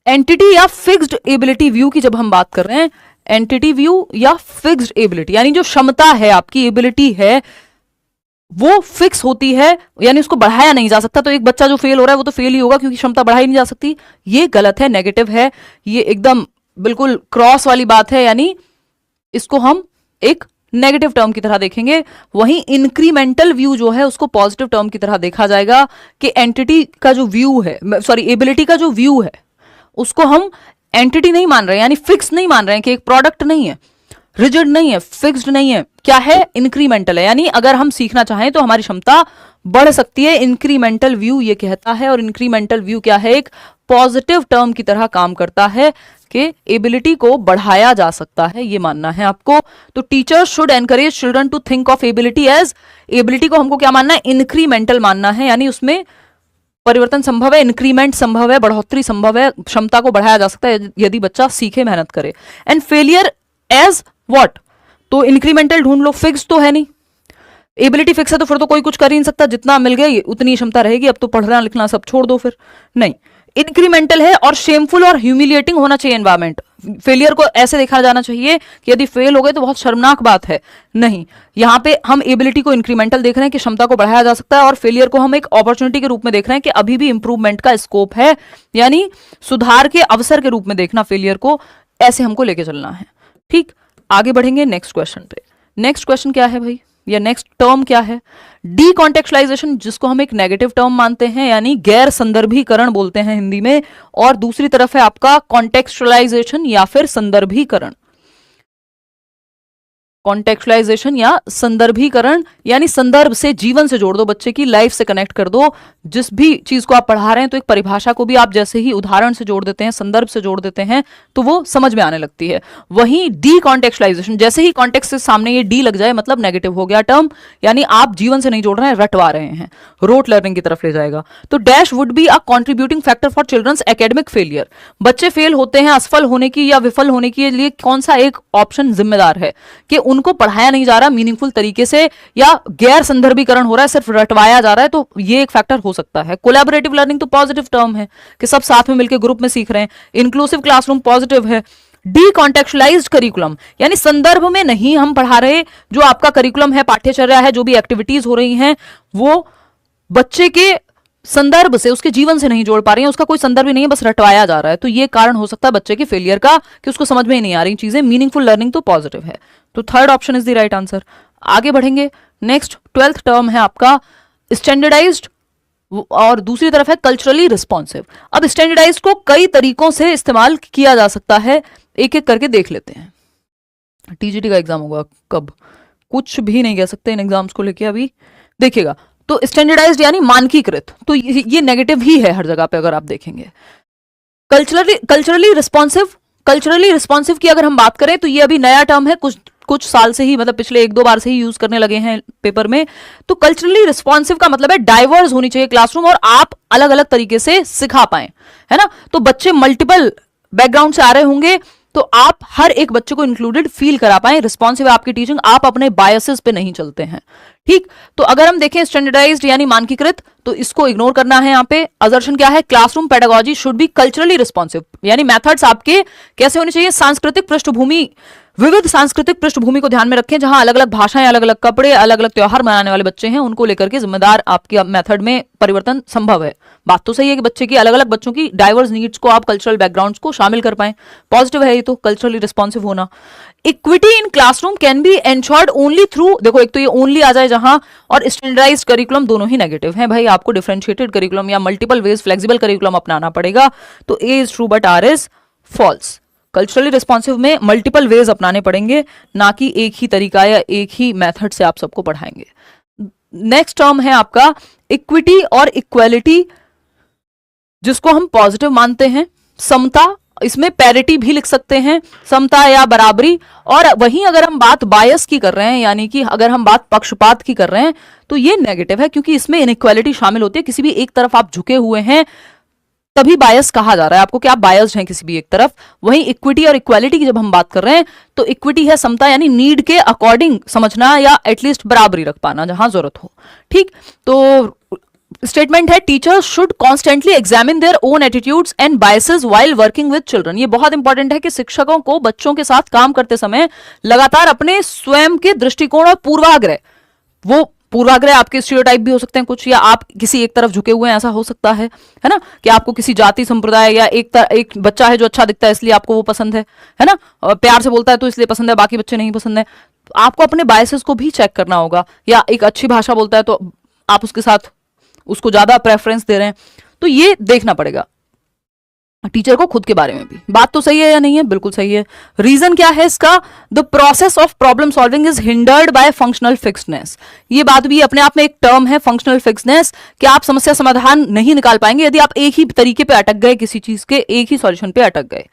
एंटिटी या फिक्स्ड एबिलिटी व्यू की जब हम बात कर रहे हैं, एंटिटी व्यू या फिक्स्ड एबिलिटी यानी जो क्षमता है, आपकी एबिलिटी है, वो फिक्स होती है, यानी उसको बढ़ाया नहीं जा सकता। तो एक बच्चा जो फेल हो रहा है वो तो फेल ही होगा, क्योंकि क्षमता बढ़ाई नहीं जा सकती। ये गलत है, नेगेटिव है, ये एकदम बिल्कुल क्रॉस वाली बात है, यानी इसको हम एक नेगेटिव टर्म की तरह देखेंगे। वहीं इंक्रीमेंटल व्यू जो है उसको पॉजिटिव टर्म की तरह देखा जाएगा, कि एंटिटी का जो व्यू है, सॉरी एबिलिटी का जो व्यू है, उसको हम एंटिटी नहीं मान रहे हैं, यानी फिक्स नहीं मान रहे हैं, कि एक प्रोडक्ट नहीं है, रिजिड नहीं है, फिक्स्ड नहीं है। क्या है? इंक्रीमेंटल है, यानी अगर हम सीखना चाहें तो हमारी क्षमता बढ़ सकती है। इंक्रीमेंटल व्यू ये कहता है, और इंक्रीमेंटल व्यू क्या है? एक पॉजिटिव टर्म की तरह काम करता है, कि एबिलिटी को बढ़ाया जा सकता है, ये मानना है आपको। तो teachers should encourage children to think of ability as, ability को हमको क्या मानना है? इंक्रीमेंटल मानना है, यानी उसमें परिवर्तन संभव है, इंक्रीमेंट संभव है, बढ़ोतरी संभव है, क्षमता को बढ़ाया जा सकता है यदि बच्चा सीखे, मेहनत करे। And failure as what? तो इंक्रीमेंटल ढूंढ लो, फिक्स तो है नहीं। एबिलिटी फिक्स है तो फिर तो कोई कुछ कर ही नहीं सकता, जितना मिल गई उतनी क्षमता रहेगी, अब तो पढ़ना लिखना सब छोड़ दो, फिर नहीं। इंक्रीमेंटल है और शेमफुल और ह्यूमिलिएटिंग होना चाहिए एनवायरमेंट। फेलियर को ऐसे देखा जाना चाहिए कि यदि फेल हो गए तो बहुत शर्मनाक बात है, नहीं। यहां पे हम एबिलिटी को इंक्रीमेंटल देख रहे हैं कि क्षमता को बढ़ाया जा सकता है, और फेलियर को हम एक अपॉर्चुनिटी के रूप में देख रहे हैं कि अभी भी इंप्रूवमेंट का स्कोप है, यानी सुधार के अवसर के रूप में देखना फेलियर को, ऐसे हमको लेके चलना है। ठीक, आगे बढ़ेंगे नेक्स्ट क्वेश्चन पे। नेक्स्ट क्वेश्चन क्या है भाई, या नेक्स्ट टर्म क्या है? डीकॉन्टेक्चुअलाइजेशन, जिसको हम एक नेगेटिव टर्म मानते हैं, यानी गैर संदर्भीकरण बोलते हैं हिंदी में, और दूसरी तरफ है आपका कॉन्टेक्चुअलाइजेशन या फिर संदर्भीकरण। कॉन्टेक्चुअलाइजेशन या संदर्भीकरण, यानी संदर्भ से, जीवन से जोड़ दो, बच्चे की लाइफ से कनेक्ट कर दो। जिस भी चीज को आप पढ़ा रहे हैं तो एक परिभाषा को भी आप जैसे ही उदाहरण से जोड़ देते हैं, संदर्भ से जोड़ देते हैं, तो वो समझ में आने लगती है। वहीं डीकॉन्टेक्चुअलाइजेशन, जैसे ही कॉन्टेक्स्ट के सामने ये डी लग जाए मतलब नेगेटिव हो गया टर्म, यानी आप जीवन से नहीं जोड़ रहे हैं, रटवा रहे हैं, रोट लर्निंग की तरफ ले जाएगा। तो dash would be a contributing factor for children's academic failure. बच्चे फेल होते हैं असफल होने की या विफल होने के लिए कौन सा एक ऑप्शन जिम्मेदार है? कि उनको पढ़ाया नहीं जा रहा मीनिंगफुल तरीके से, या गैर संदर्भीकरण हो रहा है, सिर्फ रटवाया जा रहा है, तो ये एक फैक्टर हो सकता है। कोलैबोरेटिव लर्निंग तो पॉजिटिव टर्म है, कि सब साथ में मिलकर ग्रुप में सीख रहे हैं। इंक्लूसिव क्लासरूम पॉजिटिव है। डीकॉन्टेक्चुअलाइज्ड करिकुलम, यानी संदर्भ में नहीं हम पढ़ा रहे, जो आपका करिकुलम है, पाठ्यचर्या है, जो भी एक्टिविटीज हो रही हैं, वो बच्चे के संदर्भ से, उसके जीवन से नहीं जोड़ पा रही है, उसका कोई संदर्भ ही नहीं है, बस रटवाया जा रहा है। तो ये कारण हो सकता है बच्चे के फेलियर का, कि उसको समझ में ही नहीं आ रही चीजें। मीनिंगफुल लर्निंग तो पॉजिटिव है, तो third option is the right answer. आगे बढ़ेंगे, नेक्स्ट 12th टर्म है आपका स्टैंडर्डाइज्ड, और दूसरी तरफ है कल्चरली रिस्पॉन्सिव। अब स्टैंडर्डाइज्ड को कई तरीकों से इस्तेमाल किया जा सकता है, एक एक करके देख लेते हैं। टीजीटी का एग्जाम होगा कब, कुछ भी नहीं कह सकते इन एग्जाम्स को लेके अभी, देखिएगा। तो स्टैंडर्डाइज्ड यानी मानकीकृत, तो ये नेगेटिव ही है हर जगह पे अगर आप देखेंगे। कल्चरली रिस्पॉन्सिव की अगर हम बात करें तो ये अभी नया टर्म है, कुछ कुछ साल से ही, मतलब पिछले 1-2 बार से ही यूज करने लगे हैं पेपर में। तो कल्चरली रिस्पॉन्सिव का मतलब है डाइवर्स होनी चाहिए क्लासरूम और आप अलग अलग तरीके से सिखा पाए, है ना। तो बच्चे मल्टीपल बैकग्राउंड से आ रहे होंगे तो आप हर एक बच्चे को इंक्लूडेड फील करा पाए। रिस्पॉन्सिव आपकी टीचिंग, आप अपने बायसेस पे नहीं चलते हैं, ठीक। तो अगर हम देखें स्टैंडर्डाइज्ड यानी मानकीकृत, तो इसको इग्नोर करना है। यहाँ पे असर्शन क्या है, classroom pedagogy should be culturally responsive, यानी मेथड्स आपके कैसे होने चाहिए, सांस्कृतिक पृष्ठभूमि, विविध सांस्कृतिक पृष्ठभूमि को ध्यान में रखें। जहां अलग अलग भाषाएं, अलग अलग कपड़े, अलग अलग त्योहार मनाने वाले बच्चे हैं, उनको लेकर के जिम्मेदार आपके मेथड में परिवर्तन संभव है। बात तो सही है कि बच्चे की अलग अलग बच्चों की डाइवर्स नीड्स को आप कल्चरल बैकग्राउंड्स को शामिल कर पाएं, पॉजिटिव है ये तो, कल्चरली रिस्पॉन्सिव होना। Equity in classroom can be ensured only through, देखो एक तो ये ओनली आ जाए जहां, और स्टैंडर्डाइज्ड करिकुलम, दोनों ही नेगेटिव हैं भाई। आपको डिफरेंशिएटेड करिकुलम या मल्टीपल वेज फ्लेक्सिबल करिकुलम अपनाना पड़ेगा। तो A is true but R is false. Culturally responsive में मल्टीपल वेज अपनाने पड़ेंगे, ना कि एक ही तरीका या एक ही मेथड से आप सबको पढ़ाएंगे। नेक्स्ट टर्म है आपका इक्विटी और इक्वालिटी, जिसको हम पॉजिटिव मानते हैं। समता, इसमें पैरिटी भी लिख सकते हैं, समता या बराबरी। और वहीं अगर हम बात बायस की कर रहे हैं, यानी कि अगर हम बात पक्षपात की कर रहे हैं, तो ये नेगेटिव है, क्योंकि इसमें इनइक्वालिटी शामिल होती है। किसी भी एक तरफ आप झुके हुए हैं तभी बायस कहा जा रहा है आपको कि आप बायस्ड हैं किसी भी एक तरफ। वहीं इक्विटी और इक्वालिटी की जब हम बात कर रहे हैं, तो इक्विटी है समता, यानी नीड के अकॉर्डिंग समझना या एटलीस्ट बराबरी रख पाना जहां जरूरत हो, ठीक। तो स्टेटमेंट है teachers should constantly examine their own attitudes and biases while working with children. ये बहुत इंपॉर्टेंट है कि शिक्षकों को बच्चों के साथ काम करते समय लगातार अपने स्वयं के दृष्टिकोण और पूर्वाग्रह, वो पूर्वाग्रह आपके स्टीरियोटाइप भी हो सकते हैं कुछ, या आप किसी एक तरफ झुके हुए हैं ऐसा हो सकता है ना, कि आपको किसी जाति संप्रदाय या एक बच्चा है जो अच्छा दिखता है इसलिए आपको वो पसंद है ना, और प्यार से बोलता है तो इसलिए पसंद है, बाकी बच्चे नहीं पसंद है। आपको अपने बायसेस को भी चेक करना होगा। या एक अच्छी भाषा बोलता है तो आप उसके साथ उसको ज्यादा प्रेफरेंस दे रहे हैं, तो ये देखना पड़ेगा टीचर को खुद के बारे में भी। बात तो सही है या नहीं है, बिल्कुल सही है। रीजन क्या है इसका, the process of problem solving is hindered by functional fixedness. ये बात भी अपने आप में एक टर्म है, फंक्शनल फिक्सनेस, कि आप समस्या समाधान नहीं निकाल पाएंगे यदि आप एक ही तरीके पे अटक गए, किसी चीज के एक ही सॉल्यूशन पे अटक गए।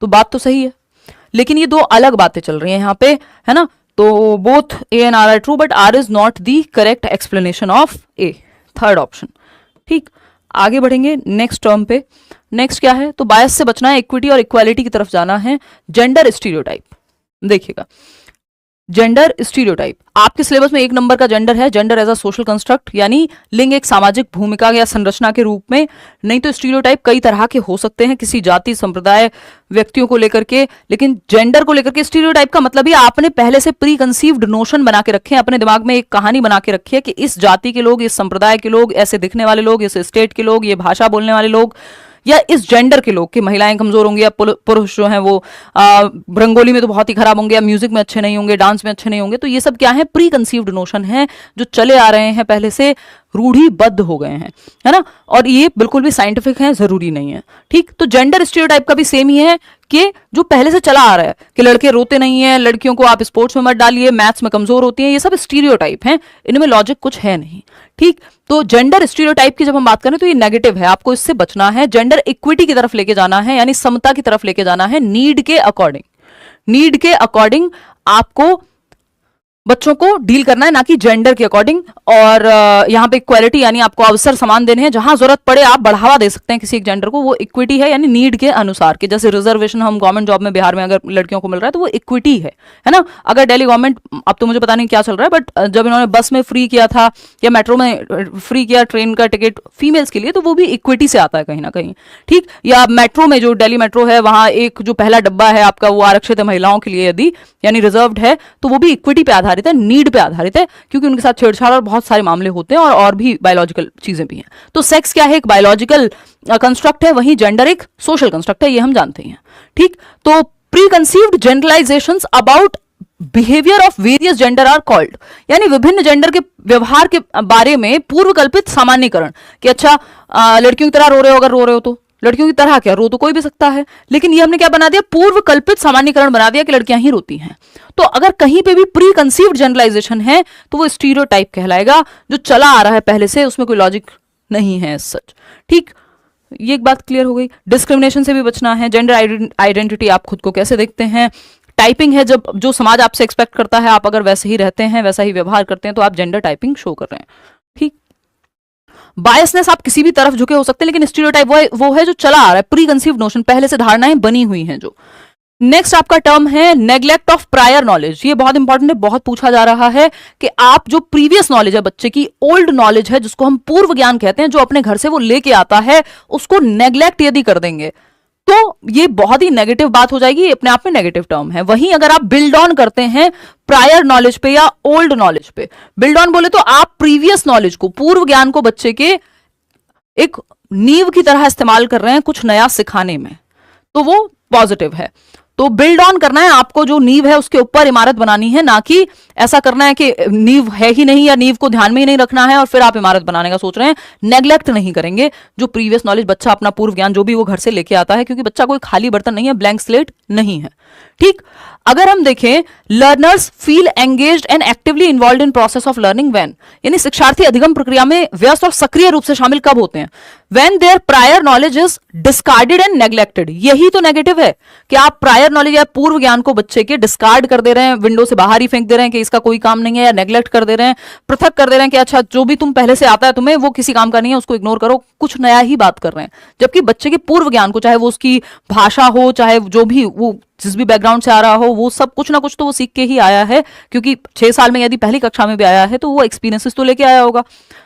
तो बात तो सही है, लेकिन ये दो अलग बातें चल रही हैं यहाँ पे, है ना। तो both A and R are true but R is not the correct explanation of A, third option, ठीक। आगे बढ़ेंगे नेक्स्ट टर्म पे। नेक्स्ट क्या है, तो बायस से बचना है, इक्विटी और इक्वालिटी की तरफ जाना है। जेंडर स्टीरियोटाइप, देखिएगा जेंडर स्टीरियोटाइप आपके सिलेबस में 1 नंबर का जेंडर है। Gender as a social construct, यानी लिंग एक सामाजिक भूमिका या संरचना के रूप में। नहीं तो स्टीरियोटाइप कई तरह के हो सकते हैं किसी जाति, संप्रदाय, व्यक्तियों को लेकर के, लेकिन जेंडर को लेकर के स्टीरियोटाइप का मतलब ही आपने पहले से प्री कंसीव्ड नोशन बना के रखे हैं, अपने दिमाग में एक कहानी बना के रखी है कि इस जाति के लोग, इस संप्रदाय के लोग, ऐसे दिखने वाले लोग, इस स्टेट के लोग, ये भाषा बोलने वाले लोग, या इस जेंडर के लोग, कि महिलाएं कमजोर होंगी या पुरुष जो हैं वो रंगोली में तो बहुत ही खराब होंगे, या म्यूजिक में अच्छे नहीं होंगे, डांस में अच्छे नहीं होंगे। तो ये सब क्या है, प्री कंसीव्ड नोशन है जो चले आ रहे हैं, पहले से रूढ़िबद्ध हो गए हैं, है ना। और ये बिल्कुल भी साइंटिफिक है, जरूरी नहीं है, ठीक। तो जेंडर स्टीरियोटाइप का भी सेम ही है कि जो पहले से चला आ रहा है कि लड़के रोते नहीं है, लड़कियों को आप स्पोर्ट्स में मत डालिए, मैथ्स में कमजोर होती हैं, ये सब स्टीरियोटाइप हैं, इनमें लॉजिक कुछ है नहीं, ठीक। तो जेंडर स्टीरियोटाइप की जब हम बात करें तो ये नेगेटिव है, आपको इससे बचना है। जेंडर इक्विटी की तरफ लेके जाना है, यानी समता की तरफ लेके जाना है, नीड के अकॉर्डिंग। नीड के अकॉर्डिंग आपको बच्चों को डील करना है, ना कि जेंडर के अकॉर्डिंग। और यहाँ पे इक्वालिटी यानी आपको अवसर समान देने हैं, जहां जरूरत पड़े आप बढ़ावा दे सकते हैं किसी एक जेंडर को, वो इक्विटी है, यानी नीड के अनुसार। कि जैसे रिजर्वेशन हम गवर्नमेंट जॉब में बिहार में अगर लड़कियों को मिल रहा है तो वो इक्विटी है ना। अगर दिल्ली गवर्नमेंट, अब तो मुझे पता नहीं क्या चल रहा है, बट जब इन्होंने बस में फ्री किया था या मेट्रो में फ्री किया ट्रेन का टिकट फीमेल्स के लिए, तो वो भी इक्विटी से आता है कहीं ना कहीं, ठीक। या मेट्रो में, जो दिल्ली मेट्रो है, वहां एक जो पहला डब्बा है आपका वो आरक्षित है महिलाओं के लिए, यदि यानी रिजर्व्ड है, तो वो भी इक्विटी पे आधारित है, नीड पे आधारित है, क्योंकि उनके साथ छेड़छाड़ और बहुत सारे मामले होते हैं, और भी बायोलॉजिकल चीजें भी हैं। तो सेक्स क्या है, एक बायोलॉजिकल कंस्ट्रक्ट है, वहीं जेंडर एक सोशल कंस्ट्रक्ट है, ये हम जानते हैं, ठीक। तो preconceived generalisations about behaviour of various gender are called, यानी विभिन्न जेंडर के व्यवहार के बारे में पूर्व कल्पित सामान्यकरण, कि अच्छा लड़कियों की तरह रो रहे हो, अगर रो रहे हो तो लड़कियों की तरह क्या, रो तो कोई भी सकता है, लेकिन ये हमने क्या बना दिया, पूर्व कल्पित सामान्यकरण बना दिया कि लड़कियां ही रोती हैं। तो अगर कहीं पे भी प्री कंसीव्ड जनरलाइजेशन है तो वो स्टीरियोटाइप कहलाएगा, जो चला आ रहा है पहले से, उसमें कोई लॉजिक नहीं है सच, ठीक। ये एक बात क्लियर हो गई। डिस्क्रिमिनेशन से भी बचना है। जेंडर आइडेंटिटी आप खुद को कैसे देखते हैं, टाइपिंग है, जब जो समाज आपसे एक्सपेक्ट करता है आप अगर वैसे ही रहते हैं, वैसा ही व्यवहार करते हैं, तो आप जेंडर टाइपिंग शो कर रहे हैं। ठीक। बायसनेस, आप किसी भी तरफ झुके हो सकते हैं, लेकिन स्टीरियोटाइप वो है जो चला आ रहा है, प्री कंसीव्ड नोशन, पहले से धारणाएं बनी हुई हैं जो। नेक्स्ट आपका टर्म है नेग्लेक्ट ऑफ प्रायर नॉलेज। ये बहुत इंपॉर्टेंट है, बहुत पूछा जा रहा है कि आप जो प्रीवियस नॉलेज है बच्चे की, ओल्ड नॉलेज है जिसको हम पूर्व ज्ञान कहते हैं, जो अपने घर से वो लेके आता है, उसको नेग्लेक्ट यदि कर देंगे तो ये बहुत ही नेगेटिव बात हो जाएगी, अपने आप में नेगेटिव टर्म है। वहीं अगर आप बिल्ड ऑन करते हैं प्रायर नॉलेज पे या ओल्ड नॉलेज पे, बिल्ड ऑन बोले तो आप प्रीवियस नॉलेज को, पूर्व ज्ञान को बच्चे के एक नींव की तरह इस्तेमाल कर रहे हैं कुछ नया सिखाने में, तो वो पॉजिटिव है। तो बिल्ड ऑन करना है आपको, जो नींव है उसके ऊपर इमारत बनानी है, ना कि ऐसा करना है कि नींव है ही नहीं या नींव को ध्यान में ही नहीं रखना है और फिर आप इमारत बनाने का सोच रहे हैं। नेग्लेक्ट नहीं करेंगे जो प्रीवियस नॉलेज बच्चा अपना पूर्व ज्ञान जो भी वो घर से लेके आता है, क्योंकि बच्चा कोई खाली बर्तन नहीं है, ब्लैंक स्लेट नहीं है। ठीक। अगर हम देखें, learners feel engaged and actively involve in process of learning when, यानी शिक्षार्थी अधिगम प्रक्रिया में व्यस्त और सक्रिय रूप से शामिल कब होते हैं? When their prior knowledge is discarded and neglected. यही तो नेगेटिव है कि आप प्रायर नॉलेज या पूर्व ज्ञान को बच्चे के डिस्कार्ड कर दे रहे हैं, विंडो से बाहर ही फेंक दे रहे हैं कि इसका कोई काम नहीं है, या नेग्लेक्ट कर दे रहे हैं, पृथक कर दे रहे हैं कि अच्छा जो भी तुम पहले से आता है तुम्हें वो किसी काम का नहीं है, उसको इग्नोर करो, कुछ नया ही बात कर रहे हैं। जबकि बच्चे के पूर्व ज्ञान को, चाहे वो उसकी भाषा हो, चाहे जो भी वो जिस भी बैकग्राउंड से आ रहा हो, वो सब कुछ ना कुछ तो वो सीख के ही आया है, क्योंकि 6 साल में यदि पहली कक्षा में भी आया है तो वो एक्सपीरियंसेस तो लेके आया होगा।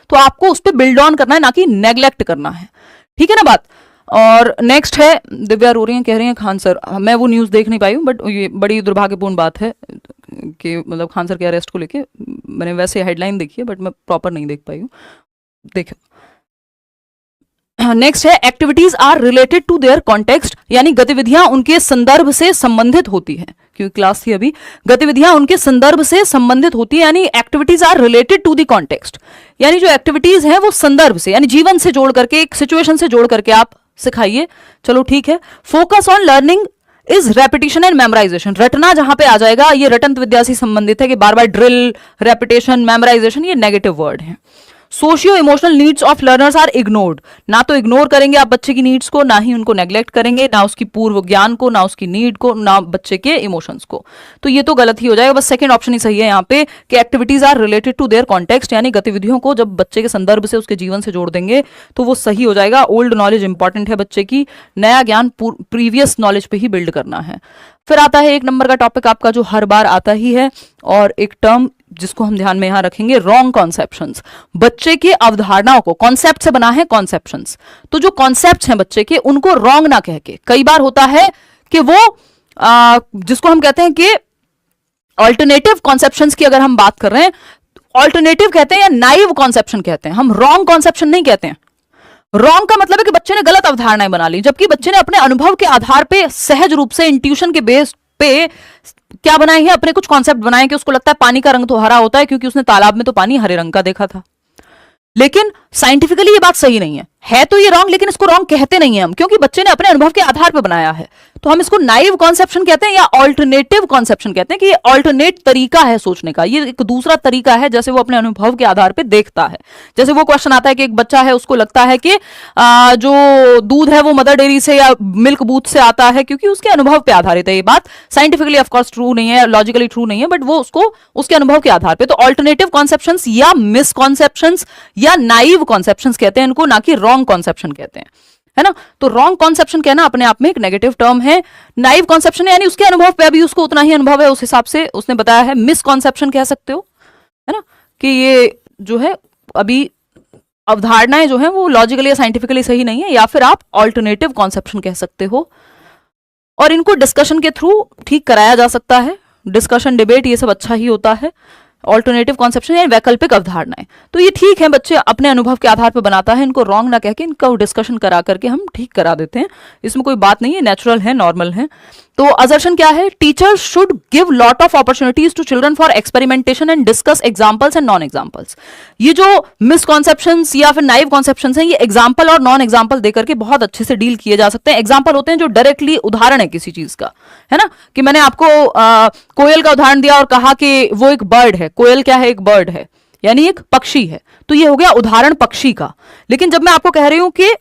तो आपको उस पर बिल्ड ऑन करना है, ना कि नेग्लेक्ट करना है। ठीक है ना बात। और नेक्स्ट है, दिव्या रो रही हैं, कह रही हैं खान सर, मैं वो न्यूज़ देख नहीं पाई हूँ, बट ये बड़ी दुर्भाग्यपूर्ण बात है कि मतलब खान सर के अरेस्ट को लेके, मैंने वैसे हेडलाइन देखी है बट मैं प्रॉपर नहीं देख पाई हूँ। देखो नेक्स्ट है activities are related to their context, यानी गतिविधियां उनके संदर्भ से संबंधित होती हैं, क्योंकि क्लास थी अभी। गतिविधियां उनके संदर्भ से संबंधित होती है, यानी activities are related to the context, यानी जो एक्टिविटीज हैं वो संदर्भ से, यानी जीवन से जोड़ करके, एक सिचुएशन से जोड़ करके आप सिखाइए। चलो ठीक है। Focus on learning is repetition and memorisation. रटना जहां पे आ जाएगा, ये रटन विद्या से संबंधित है कि बार बार ड्रिल, रेपिटेशन, मेमोराइजेशन, ये नेगेटिव वर्ड है। Socio emotional needs of learners are ignored. ना तो इग्नोर करेंगे आप बच्चे की नीड्स को, ना ही उनको नेग्लेक्ट करेंगे, ना उसकी पूर्व ज्ञान को, ना उसकी नीड को, ना बच्चे के इमोशंस को। तो ये तो गलत ही हो जाएगा। बस सेकंड ऑप्शन ही सही है यहाँ पे कि activities are related to their context, यानी गतिविधियों को जब बच्चे के संदर्भ से, उसके जीवन से जोड़ देंगे तो वो सही हो जाएगा। ओल्ड नॉलेज इंपॉर्टेंट है बच्चे की, नया ज्ञान प्रीवियस नॉलेज पे ही बिल्ड करना है। फिर आता है 1 नंबर का टॉपिक आपका जो हर बार आता ही है, और एक टर्म जिसको हम ध्यान में यहां रखेंगे, रॉन्ग कॉन्सेप्शंस। बच्चे के अवधारणाओं को, कॉन्सेप्ट से बना है कॉन्सेप्शंस, तो जो कॉन्सेप्ट्स हैं बच्चे के, उनको रॉन्ग ना कह के, कई बार होता है कि वो जिसको हम कहते हैं कि ऑल्टरनेटिव कॉन्सेप्शंस की अगर हम बात कर रहे हैं, ऑल्टरनेटिव कहते हैं या नाइव कॉन्सेप्शन कहते हैं, हम रॉन्ग कॉन्सेप्शन नहीं कहते हैं। रॉन्ग का मतलब है कि बच्चे ने गलत अवधारणाएं बना ली, जबकि बच्चे ने अपने अनुभव के आधार पे, सहज रूप से, इंट्यूशन के बेस पे क्या बनाए हैं, अपने कुछ कॉन्सेप्ट बनाए कि उसको लगता है पानी का रंग तो हरा होता है क्योंकि उसने तालाब में तो पानी हरे रंग का देखा था। लेकिन साइंटिफिकली ये बात सही नहीं है तो ये रॉन्ग, लेकिन इसको रॉन्ग कहते नहीं है हम, क्योंकि बच्चे ने अपने अनुभव के आधार पर बनाया है। तो हम इसको नाइव कॉन्सेप्शन कहते हैं या ऑल्टरनेटिव कॉन्सेप्शन कहते हैं कि ये ऑल्टरनेट तरीका है सोचने का, ये एक दूसरा तरीका है, जैसे वो अपने अनुभव के आधार पर देखता है। जैसे वो क्वेश्चन आता है कि एक बच्चा है, उसको लगता है कि जो दूध है वो मदर डेयरी से या मिल्क बूथ से आता है, क्योंकि उसके अनुभव पर आधारित है। ये बात साइंटिफिकली ऑफकोर्स ट्रू नहीं है, लॉजिकली ट्रू नहीं है, बट वो उसको उसके अनुभव के आधार पर। तो ऑल्टरनेटिव कॉन्सेप्शंस या मिसकॉन्सेप्शंस या नाइव कॉन्सेप्शंस कहते हैं इनको, ना कि रॉन्ग कॉन्सेप्शन कहते हैं, है ना। तो रॉन्ग कॉन्सेप्शन कहना अपने आप में एक नेगेटिव टर्म है। नाइव कॉन्सेप्शन यानी उसके अनुभव पे, अभी उसको उतना ही अनुभव है, उस हिसाब से उसने बताया है। मिसकॉन्सेप्शन कह सकते हो, है ना, कि ये जो है अभी अवधारणाएं जो है वो लॉजिकली या साइंटिफिकली सही नहीं है, या फिर आप ऑल्टरनेटिव कॉन्सेप्शन कह सकते हो। और इनको डिस्कशन के थ्रू ठीक कराया जा सकता है, डिस्कशन, डिबेट, ये सब अच्छा ही होता है। ऑल्टरनेटिव कॉन्सेप्शन यानी वैकल्पिक अवधारणाएं, तो ये ठीक है, बच्चे अपने अनुभव के आधार पर बनाता है, इनको रॉन्ग ना कह के इनको डिस्कशन करा करके हम ठीक करा देते हैं, इसमें कोई बात नहीं है, नेचुरल है, नॉर्मल है। तो असर्शन क्या है, teachers should give lot of opportunities to children for experimentation and discuss examples and non examples. ये जो मिसकॉन्सेप्शंस या फिर नाइव कॉन्सेप्शंस हैं, ये एग्जांपल और नॉन एग्जांपल देकर के बहुत अच्छे से डील किए जा सकते हैं। एग्जांपल होते हैं जो डायरेक्टली उदाहरण है किसी चीज का, है ना, कि मैंने आपको कोयल का उदाहरण दिया और कहा कि वो एक बर्ड है। कोयल क्या है, एक बर्ड है, यानी एक पक्षी है, तो ये हो गया उदाहरण पक्षी का। लेकिन जब मैं आपको कह रही हूं कि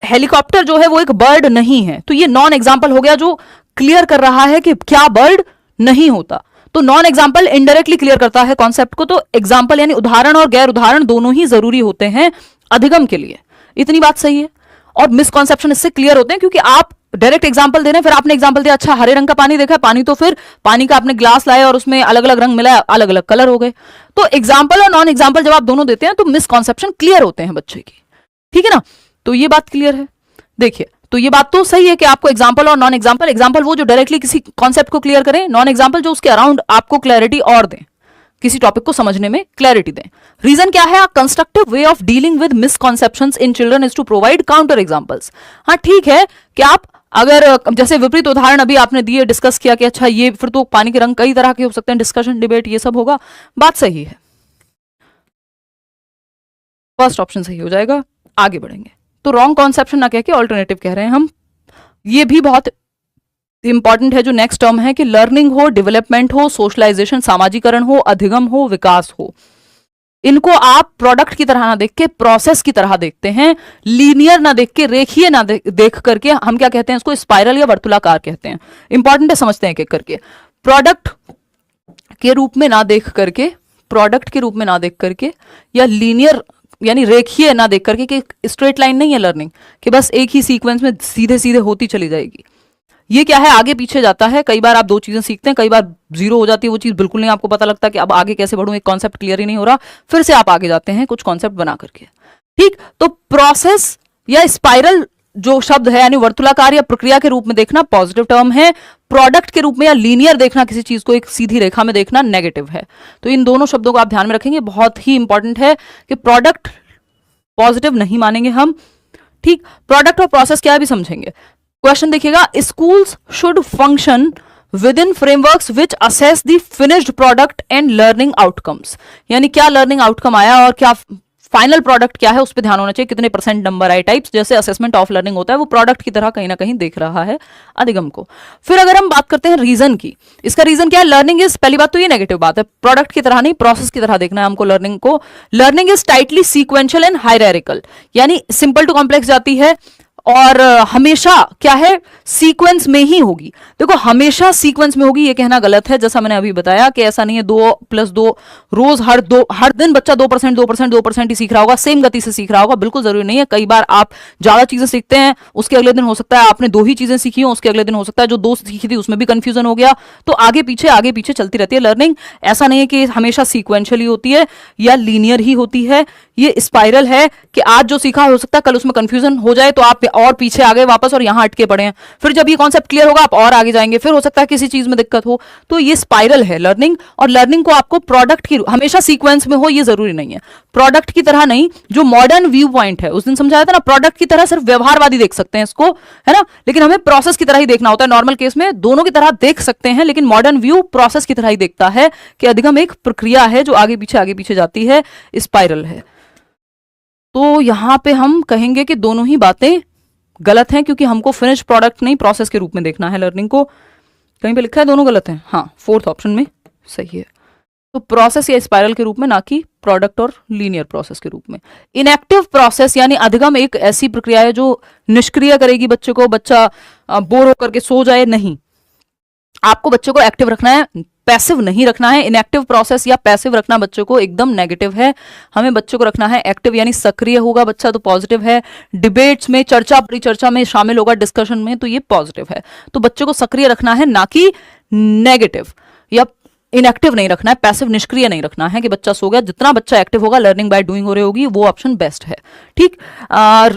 हेलीकॉप्टर जो है वो एक बर्ड नहीं है, तो ये नॉन एग्जाम्पल हो गया जो क्लियर कर रहा है कि क्या बर्ड नहीं होता। तो नॉन एग्जाम्पल इनडायरेक्टली क्लियर करता है कॉन्सेप्ट को, तो एग्जाम्पल यानी उदाहरण और गैर उदाहरण दोनों ही जरूरी होते हैं अधिगम के लिए। इतनी बात सही है। और मिसकॉन्सेप्शन इससे क्लियर होते हैं क्योंकि आप डायरेक्ट एग्जाम्पल दे रहे हैं, फिर आपने एग्जाम्पल दिया अच्छा हरे रंग का पानी देखा है, पानी तो फिर पानी का आपने ग्लास लाया और उसमें अलग अलग रंग मिलाया, अलग अलग कलर हो गए। तो एग्जाम्पल और नॉन एग्जाम्पल जब आप दोनों देते हैं तो मिसकॉन्सेप्शन क्लियर होते हैं बच्चे की, ठीक है ना। तो ये बात क्लियर है। देखिए, तो ये बात तो सही है कि आपको एग्जाम्पल और नॉन एग्जाम्पल, एग्जाम्पल वो जो डायरेक्टली किसी कॉन्सेप्ट को क्लियर करें, नॉन एग्जाम्पल जो उसके अराउंड आपको क्लैरिटी और दें, किसी टॉपिक को समझने में क्लैरिटी दें। रीजन क्या है? Constructive way of dealing with misconceptions in children is to provide counter examples. हाँ ठीक है कि आप अगर जैसे विपरीत उदाहरण अभी आपने दिए, डिस्कस किया कि अच्छा ये फिर तो पानी के रंग कई तरह के हो सकते हैं, डिस्कशन डिबेट ये सब होगा, बात सही है, फर्स्ट ऑप्शन सही हो जाएगा। आगे बढ़ेंगे तो रॉन्ग कॉन्सेप्शन ना कह के ऑल्टरनेटिव कह रहे हैं हम। ये भी बहुत इंपॉर्टेंट है जो नेक्स्ट टर्म है कि लर्निंग हो, डेवलपमेंट हो, सोशलाइजेशन सामाजिकरण हो, अधिगम हो, विकास हो, इनको आप प्रोडक्ट की तरह ना देख के प्रोसेस की तरह देखते हैं, लीनियर ना देख के, रेखीय ना देख करके। हम क्या कहते हैं इसको? स्पाइरल या वर्तुलाकार कहते हैं। इंपॉर्टेंट है, समझते हैं एक एक करके। प्रोडक्ट के रूप में ना देख करके, प्रोडक्ट के रूप में ना देख करके, या लीनियर यानी रेखीय ना देख करके कि स्ट्रेट लाइन नहीं है लर्निंग कि बस एक ही सीक्वेंस में सीधे सीधे होती चली जाएगी। ये क्या है? आगे पीछे जाता है। कई बार आप दो चीजें सीखते हैं, कई बार जीरो हो जाती है वो चीज, बिल्कुल नहीं आपको पता लगता कि अब आगे कैसे बढ़ूं, एक कॉन्सेप्ट क्लियर ही नहीं हो रहा, फिर से आप आगे जाते हैं कुछ कॉन्सेप्ट बना करके, ठीक। तो प्रोसेस या स्पाइरल जो शब्द है यानी वर्तुलाकार या प्रक्रिया के रूप में देखना पॉजिटिव टर्म है, प्रोडक्ट के रूप में या लीनियर देखना, किसी चीज को एक सीधी रेखा में देखना नेगेटिव है। तो इन दोनों शब्दों को आप ध्यान में रखेंगे, बहुत ही इंपॉर्टेंट है कि प्रोडक्ट पॉजिटिव नहीं मानेंगे हम, ठीक। प्रोडक्ट और प्रोसेस क्या भी समझेंगे। क्वेश्चन देखिएगा, schools should function with in frameworks which assess the finished product and learning outcomes. यानी क्या लर्निंग आउटकम आया और क्या फाइनल प्रोडक्ट क्या है उस पर ध्यान होना चाहिए, कितने परसेंट नंबर आए, टाइप्स जैसे असेसमेंट ऑफ लर्निंग होता है वो प्रोडक्ट की तरह कहीं ना कहीं देख रहा है अधिगम को। फिर अगर हम बात करते हैं रीजन की, इसका रीजन क्या है? लर्निंग इज, पहली बात तो ये नेगेटिव बात है, प्रोडक्ट की तरह नहीं प्रोसेस की तरह देखना है हमको लर्निंग को। Learning is tightly sequential and hierarchical, यानी सिंपल टू कॉम्प्लेक्स जाती है और हमेशा क्या है? सीक्वेंस में ही होगी। देखो हमेशा सीक्वेंस में होगी ये कहना गलत है, जैसा मैंने अभी बताया कि ऐसा नहीं है 2+2 रोज हर दिन बच्चा 2% ही सीख रहा होगा, सेम गति से सीख रहा होगा, बिल्कुल जरूरी नहीं है। कई बार आप ज्यादा चीजें सीखते हैं, उसके अगले दिन हो सकता है आपने 2 ही चीजें सीखी हो, उसके अगले दिन हो सकता है जो 2 सीखी थी उसमें भी कंफ्यूजन हो गया। तो आगे पीछे चलती रहती है लर्निंग। ऐसा नहीं है कि हमेशा सीक्वेंशियली होती है या लीनियर ही होती है, ये स्पाइरल है कि आज जो सीखा हो सकता है कल उसमें कंफ्यूजन हो जाए तो आप और पीछे आ गए वापस और यहां अटके पड़े हैं, फिर जब ये कॉन्सेप्ट क्लियर होगा आप और आगे जाएंगे, फिर हो सकता है किसी चीज में दिक्कत हो। तो ये स्पाइरल है लर्निंग, और लर्निंग को आपको प्रोडक्ट की हमेशा सीक्वेंस में हो ये जरूरी नहीं है, प्रोडक्ट की तरह नहीं। जो मॉडर्न व्यू पॉइंट है उस दिन समझाया था ना, प्रोडक्ट की तरह सिर्फ व्यवहारवादी देख सकते हैं इसको, है ना, लेकिन हमें प्रोसेस की तरह ही देखना होता है। नॉर्मल केस में दोनों की तरह देख सकते हैं, लेकिन मॉडर्न व्यू प्रोसेस की तरह ही देखता है कि अधिगम एक प्रक्रिया है जो आगे पीछे जाती है, स्पाइरल है। तो यहां पे हम कहेंगे कि दोनों ही बातें गलत हैं, क्योंकि हमको फिनिश प्रोडक्ट नहीं प्रोसेस के रूप में देखना है लर्निंग को। कहीं पे लिखा है दोनों गलत हैं, हाँ फोर्थ ऑप्शन में सही है। तो प्रोसेस या स्पाइरल के रूप में, ना कि प्रोडक्ट और लीनियर प्रोसेस के रूप में। इनएक्टिव प्रोसेस यानी अधिगम एक ऐसी प्रक्रिया है जो निष्क्रिय करेगी बच्चे को, बच्चा बोर होकर के सो जाए, नहीं, आपको बच्चे को एक्टिव रखना है, पैसिव नहीं रखना है। इनएक्टिव प्रोसेस या पैसिव रखना बच्चे को एकदम नेगेटिव है, हमें बच्चे को रखना है एक्टिव, यानी सक्रिय होगा बच्चा तो पॉजिटिव है। डिबेट्स में, परिचर्चा में शामिल होगा, डिस्कशन में, तो ये पॉजिटिव है। तो बच्चे को सक्रिय रखना है, ना कि नेगेटिव या इनएक्टिव नहीं रखना है, पैसिव निष्क्रिय नहीं रखना है कि बच्चा सो गया। जितना बच्चा एक्टिव होगा, लर्निंग बाय डूइंग हो रही होगी, वो ऑप्शन बेस्ट है, ठीक।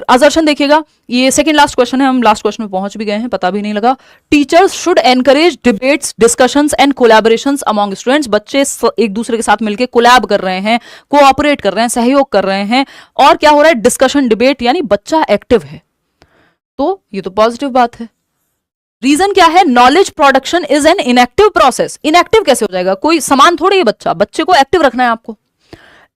असर्शन देखिएगा, ये सेकंड लास्ट क्वेश्चन है, हम लास्ट क्वेश्चन में पहुंच भी गए हैं, पता भी नहीं लगा। Teachers should encourage debates, discussions and collaborations among students. बच्चे एक दूसरे के साथ मिलकर कोलैब कर रहे हैं, कोऑपरेट कर रहे हैं, सहयोग कर रहे हैं, और क्या हो रहा है? डिस्कशन, डिबेट, यानी बच्चा एक्टिव है, तो ये तो पॉजिटिव बात है। रीजन क्या है? Knowledge production is an inactive process. Inactive कैसे हो जाएगा? कोई समान थोड़ी है बच्चा, बच्चे को एक्टिव रखना है आपको।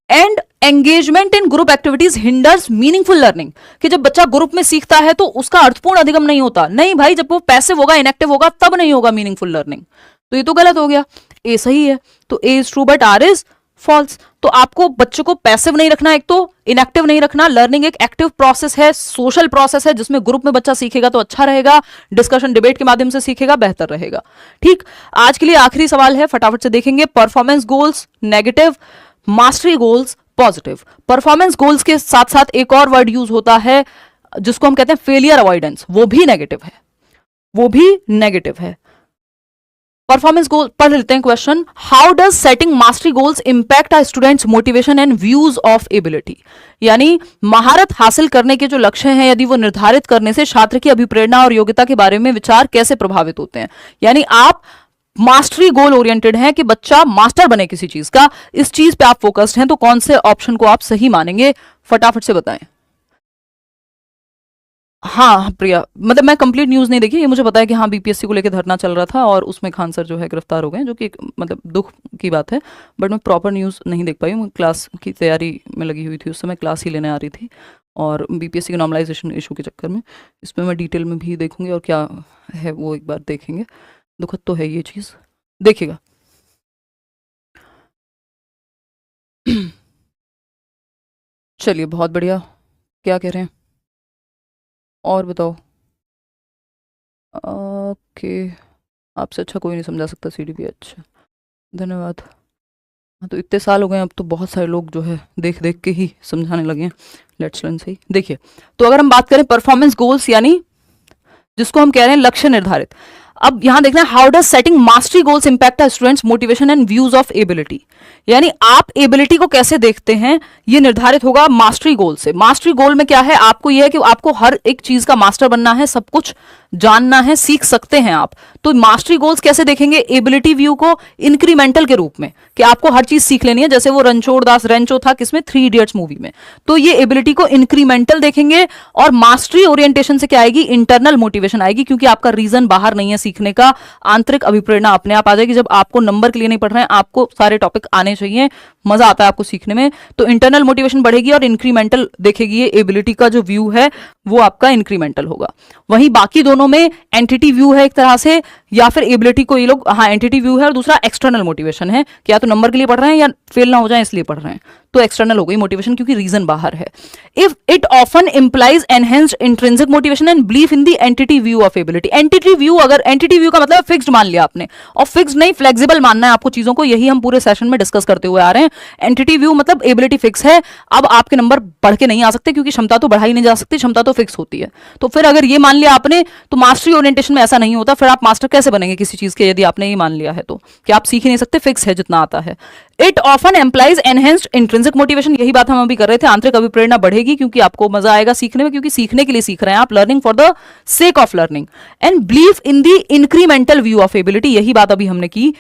And engagement in group activities hinders meaningful learning, कि जब बच्चा ग्रुप में सीखता है तो उसका अर्थपूर्ण अधिगम नहीं होता। नहीं भाई, जब वो पैसिव होगा, इनएक्टिव होगा, तब नहीं होगा मीनिंगफुल लर्निंग। तो ये तो गलत हो गया, ए सही है, तो A is true but R is false. तो आपको बच्चों को पैसिव नहीं रखना, एक तो इनएक्टिव नहीं रखना। लर्निंग एक एक्टिव प्रोसेस है, सोशल प्रोसेस है, जिसमें ग्रुप में बच्चा सीखेगा तो अच्छा रहेगा, डिस्कशन डिबेट के माध्यम से सीखेगा, बेहतर रहेगा। ठीक, आज के लिए आखिरी सवाल है, फटाफट से देखेंगे। Performance goals negative, mastery goals positive. Performance goals के साथ साथ एक और वर्ड यूज होता है जिसको हम कहते हैं फेलियर अवॉइडेंस, वो भी नेगेटिव है, वो भी नेगेटिव है। परफॉर्मेंस गोल पढ़ लेते हैं question. How does setting mastery goals impact a students motivation and views of ability. यानी महारत हासिल करने के जो लक्ष्य हैं, यदि वो निर्धारित करने से छात्र की अभिप्रेरणा और योग्यता के बारे में विचार कैसे प्रभावित होते हैं। यानी आप मास्टरी गोल ओरिएंटेड हैं कि बच्चा मास्टर बने किसी चीज का, इस चीज पे आप फोकस्ड हैं, तो कौन से ऑप्शन को आप सही मानेंगे, फटाफट से बताएं। हाँ प्रिया, मतलब मैं कंप्लीट न्यूज़ नहीं देखी, ये मुझे पता है कि हाँ बीपीएससी को लेकर धरना चल रहा था और उसमें खान सर जो है गिरफ्तार हो गए, जो कि मतलब दुख की बात है। बट मैं प्रॉपर न्यूज़ नहीं देख पाई, मैं क्लास की तैयारी में लगी हुई थी, उस समय क्लास ही लेने आ रही थी, और बीपीएससी के नॉर्मलाइजेशन इशू के चक्कर में इसमें मैं डिटेल में भी देखूंगी और क्या है वो एक बार देखेंगे। दुखद तो है ये चीज़, देखिएगा। चलिए बहुत बढ़िया, क्या कह रहे हैं और बताओ। ओके, आपसे अच्छा कोई नहीं समझा सकता सीडीपी। अच्छा, धन्यवाद। हाँ तो इतने साल हो गए, अब तो बहुत सारे लोग जो है देख देख के ही समझाने लगे हैं। लेट्स लर्न सही। देखिए, तो अगर हम बात करें परफॉर्मेंस गोल्स, यानी जिसको हम कह रहे हैं लक्ष्य निर्धारित। अब यहां देखना है, how does setting mastery goals impact students motivation and views of ability. यानी आप एबिलिटी को कैसे देखते हैं, ये निर्धारित होगा मास्टरी गोल से। मास्टरी गोल में क्या है, आपको यह है कि आपको हर एक चीज का मास्टर बनना है, सब कुछ जानना है, सीख सकते हैं आप। तो मास्टरी गोल्स कैसे देखेंगे, एबिलिटी व्यू को इंक्रीमेंटल के रूप में, कि आपको हर चीज सीख लेनी है, जैसे वो रणछोड़ दास रेंचो था किसमें, 3 इडियट्स मूवी में। तो ये एबिलिटी को इंक्रीमेंटल देखेंगे। और मास्टरी ओरिएंटेशन से क्या आएगी, इंटरनल मोटिवेशन आएगी, क्योंकि आपका रीजन बाहर नहीं है सीखने का, आंतरिक अभिप्रेरणा अपने आप आ जाएगी। जब आपको नंबर के लिए नहीं पढ़ रहे हैं, आपको सारे टॉपिक आने चाहिए, मजा आता है आपको सीखने में, तो इंटरनल मोटिवेशन बढ़ेगी और इंक्रीमेंटल देखेगी। ये एबिलिटी का जो व्यू है वो आपका इंक्रीमेंटल होगा। वहीं बाकी दोनों में एंटिटी व्यू है एक तरह से, या फिर एबिलिटी को ये लोग, हाँ एंटिटी व्यू है, और दूसरा एक्सटर्नल मोटिवेशन है कि या तो नंबर के लिए पढ़ रहे हैं या फेल ना हो जाए इसलिए पढ़ रहे हैं, तो एक्सटर्नल हो गई मोटिवेशन, क्योंकि रीजन बाहर है। If it often implies enhanced intrinsic motivation and belief in the entity view of ability. Entity view, अगर एंटिटी व्यू का मतलब फिक्स्ड मान लिया आपने, और फिक्स्ड नहीं फ्लेक्सिबल मानना है आपको चीजों को, यही हम पूरे सेशन में डिस्कस करते हुए आ रहे हैं। एंटिटी व्यू मतलब एबिलिटी फिक्स है, अब आपके नंबर बढ़ के नहीं आ सकते, क्योंकि क्षमता तो बढ़ाई नहीं जा सकती, क्षमता तो फिक्स होती है। तो फिर अगर ये मान लिया आपने, तो मास्टरी ओरिएंटेशन में ऐसा नहीं होता, फिर आप मास्टर कैसे बनेंगे किसी चीज के, यदि आपने ये मान लिया है तो कि आप सीख ही नहीं सकते, फिक्स है जितना आता है। It often employs enhanced intrinsic motivation, यही बात हम अभी कर रहे थे, आंतरिक अभिप्रेरणा बढ़ेगी क्योंकि आपको मजा आएगा सीखने में, क्योंकि सीखने के लिए सीख रहे हैं आप, learning for the sake of learning. And belief in the incremental view of ability, यही बात अभी हमने की।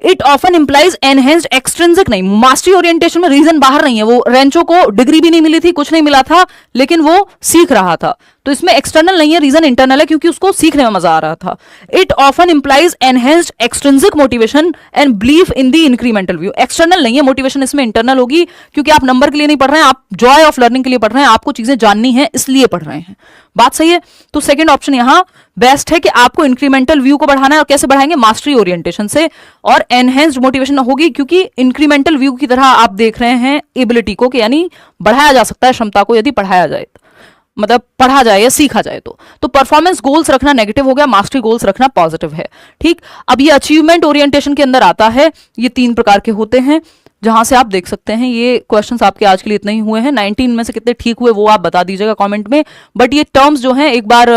It often implies enhanced extrinsic, नहीं मास्टरी ओरिएंटेशन में रीजन बाहर नहीं है, वो रेंचो को डिग्री भी नहीं मिली थी, कुछ नहीं मिला था, लेकिन वो सीख रहा था, तो इसमें एक्सटर्नल नहीं है, रीजन इंटरनल है, क्योंकि उसको सीखने में मजा आ रहा था। It often implies enhanced extrinsic motivation and belief in the incremental view, external नहीं है मोटिवेशन, इसमें इंटरनल होगी, क्योंकि आप नंबर के लिए नहीं पढ़ रहे हैं, आप जॉय ऑफ लर्निंग के लिए पढ़ रहे हैं, आपको चीजें जाननी है इसलिए पढ़ रहे हैं। बात सही है। तो सेकंड ऑप्शन यहां बेस्ट है कि आपको इंक्रीमेंटल व्यू को बढ़ाना है, और कैसे बढ़ाएंगे, मास्टरी ओरिएंटेशन से। और एनहेंस्ड मोटिवेशन होगी, क्योंकि इंक्रीमेंटल व्यू की तरह आप देख रहे हैं एबिलिटी को, कि यानी बढ़ाया जा सकता है क्षमता को यदि पढ़ाया जाए, मतलब पढ़ा जाए या सीखा जाए तो परफॉर्मेंस गोल्स रखना नेगेटिव हो गया, मास्टरी गोल्स रखना पॉजिटिव है। ठीक, अब ये अचीवमेंट ओरिएंटेशन के अंदर आता है, ये 3 प्रकार के होते हैं, जहां से आप देख सकते हैं। ये क्वेश्चंस आपके आज के लिए इतने ही हुए हैं, 19 में से कितने ठीक हुए वो आप बता दीजिएगा कमेंट में। बट ये टर्म्स जो हैं, एक बार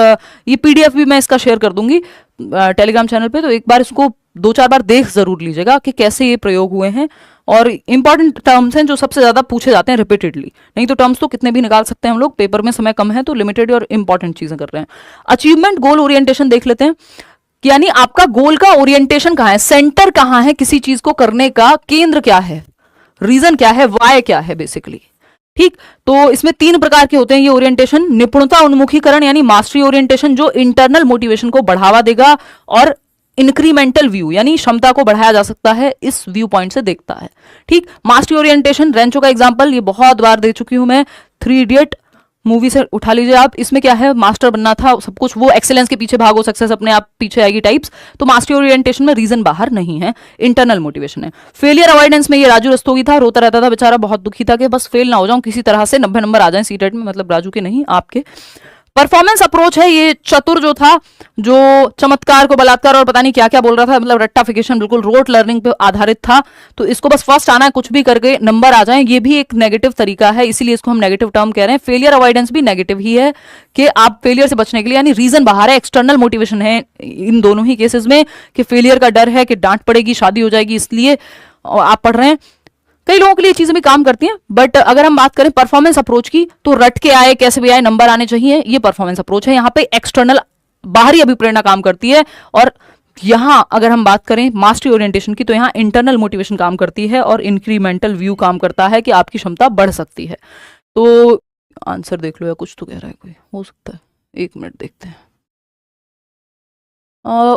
ये पीडीएफ भी मैं इसका शेयर कर दूंगी टेलीग्राम चैनल पे, तो एक बार इसको 2-4 बार देख जरूर लीजिएगा कि कैसे ये प्रयोग हुए हैं, और इंपॉर्टेंट टर्म्स हैं जो सबसे ज्यादा पूछे जाते हैं रिपीटेडली। नहीं तो टर्म्स तो कितने भी निकाल सकते हैं हम लोग, पेपर में समय कम है तो लिमिटेड और इंपॉर्टेंट चीजें कर रहे हैं। अचीवमेंट गोल ओरिएंटेशन देख लेते हैं, यानी आपका गोल का ओरिएंटेशन कहां है, सेंटर कहां है किसी चीज को करने का, केंद्र क्या है, रीजन क्या है, वाय क्या है बेसिकली। ठीक, तो इसमें 3 प्रकार के होते हैं ये ओरिएंटेशन। निपुणता उन्मुखीकरण यानी मास्टरी ओरिएंटेशन, जो इंटरनल मोटिवेशन को बढ़ावा देगा, और इंक्रीमेंटल व्यू यानी क्षमता को बढ़ाया जा सकता है, इस व्यू पॉइंट से देखता है। ठीक, मास्टरी ओरिएंटेशन, रेंचो का एग्जांपल ये बहुत बार दे चुकी हूं मैं, 3 इडियट मूवी से उठा लीजिए आप, इसमें क्या है, मास्टर बनना था, सब कुछ वो एक्सेलेंस के पीछे भागो, सक्सेस अपने आप पीछे आएगी टाइप्स। तो मास्टरी ओरिएंटेशन में रीजन बाहर नहीं है, इंटरनल मोटिवेशन है। फेलियर अवॉइडेंस में ये राजू रस्तोगी था, रोता रहता था बेचारा, बहुत दुखी था कि बस फेल ना हो जाऊं किसी तरह से, 90 नंबर आ जाएं सीटेट में, मतलब राजू के नहीं आपके। परफॉर्मेंस अप्रोच है, ये चतुर जो था, जो चमत्कार को बलात्कार और पता नहीं क्या क्या बोल रहा था, मतलब रट्टाफिकेशन, बिल्कुल रोट लर्निंग पे आधारित था। तो इसको बस फर्स्ट आना है, कुछ भी करके नंबर आ जाए, ये भी एक नेगेटिव तरीका है, इसीलिए इसको हम नेगेटिव टर्म कह रहे हैं। फेलियर अवॉइडेंस भी नेगेटिव ही है कि आप फेलियर से बचने के लिए, यानी रीजन बाहर है, एक्सटर्नल मोटिवेशन है इन दोनों ही केसेस में, कि फेलियर का डर है कि डांट पड़ेगी, शादी हो जाएगी, इसलिए आप पढ़ रहे हैं। कई लोगों के लिए चीजें भी काम करती हैं, बट अगर हम बात करें परफॉर्मेंस अप्रोच की, तो रट के आए कैसे भी आए नंबर आने चाहिए, ये परफॉर्मेंस अप्रोच है। यहाँ पे एक्सटर्नल बाहरी अभिप्रेरणा काम करती है, और यहां अगर हम बात करें मास्टरी ओरिएंटेशन की, तो यहां इंटरनल मोटिवेशन काम करती है और इंक्रीमेंटल व्यू काम करता है कि आपकी क्षमता बढ़ सकती है। तो आंसर देख लो, या कुछ तो कह रहा है कोई, हो सकता है, 1 मिनट देखते हैं।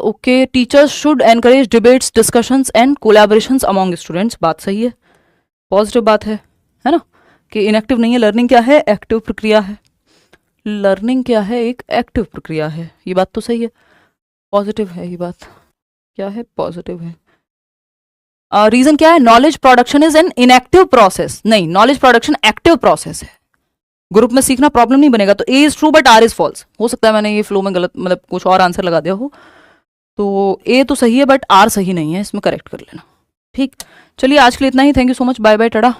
Okay, teachers should encourage debates, discussions and collaborations among students, बात सही है, पॉजिटिव बात है ना, कि इनएक्टिव नहीं है। लर्निंग क्या है, एक्टिव प्रक्रिया है। लर्निंग क्या है, एक एक्टिव प्रक्रिया है, ये बात तो सही है, पॉजिटिव है ये बात, क्या है, पॉजिटिव है। रीजन क्या है, knowledge production is an inactive process, नहीं, नॉलेज प्रोडक्शन एक्टिव प्रोसेस है, ग्रुप में सीखना प्रॉब्लम नहीं बनेगा। तो A is true but R is false, हो सकता है मैंने ये फ्लो में गलत, मतलब कुछ और आंसर लगा दिया हो, तो ए तो सही है बट आर सही नहीं है, इसमें करेक्ट कर लेना। ठीक, चलिए आज के लिए इतना ही, thank you so much, bye bye, Tata.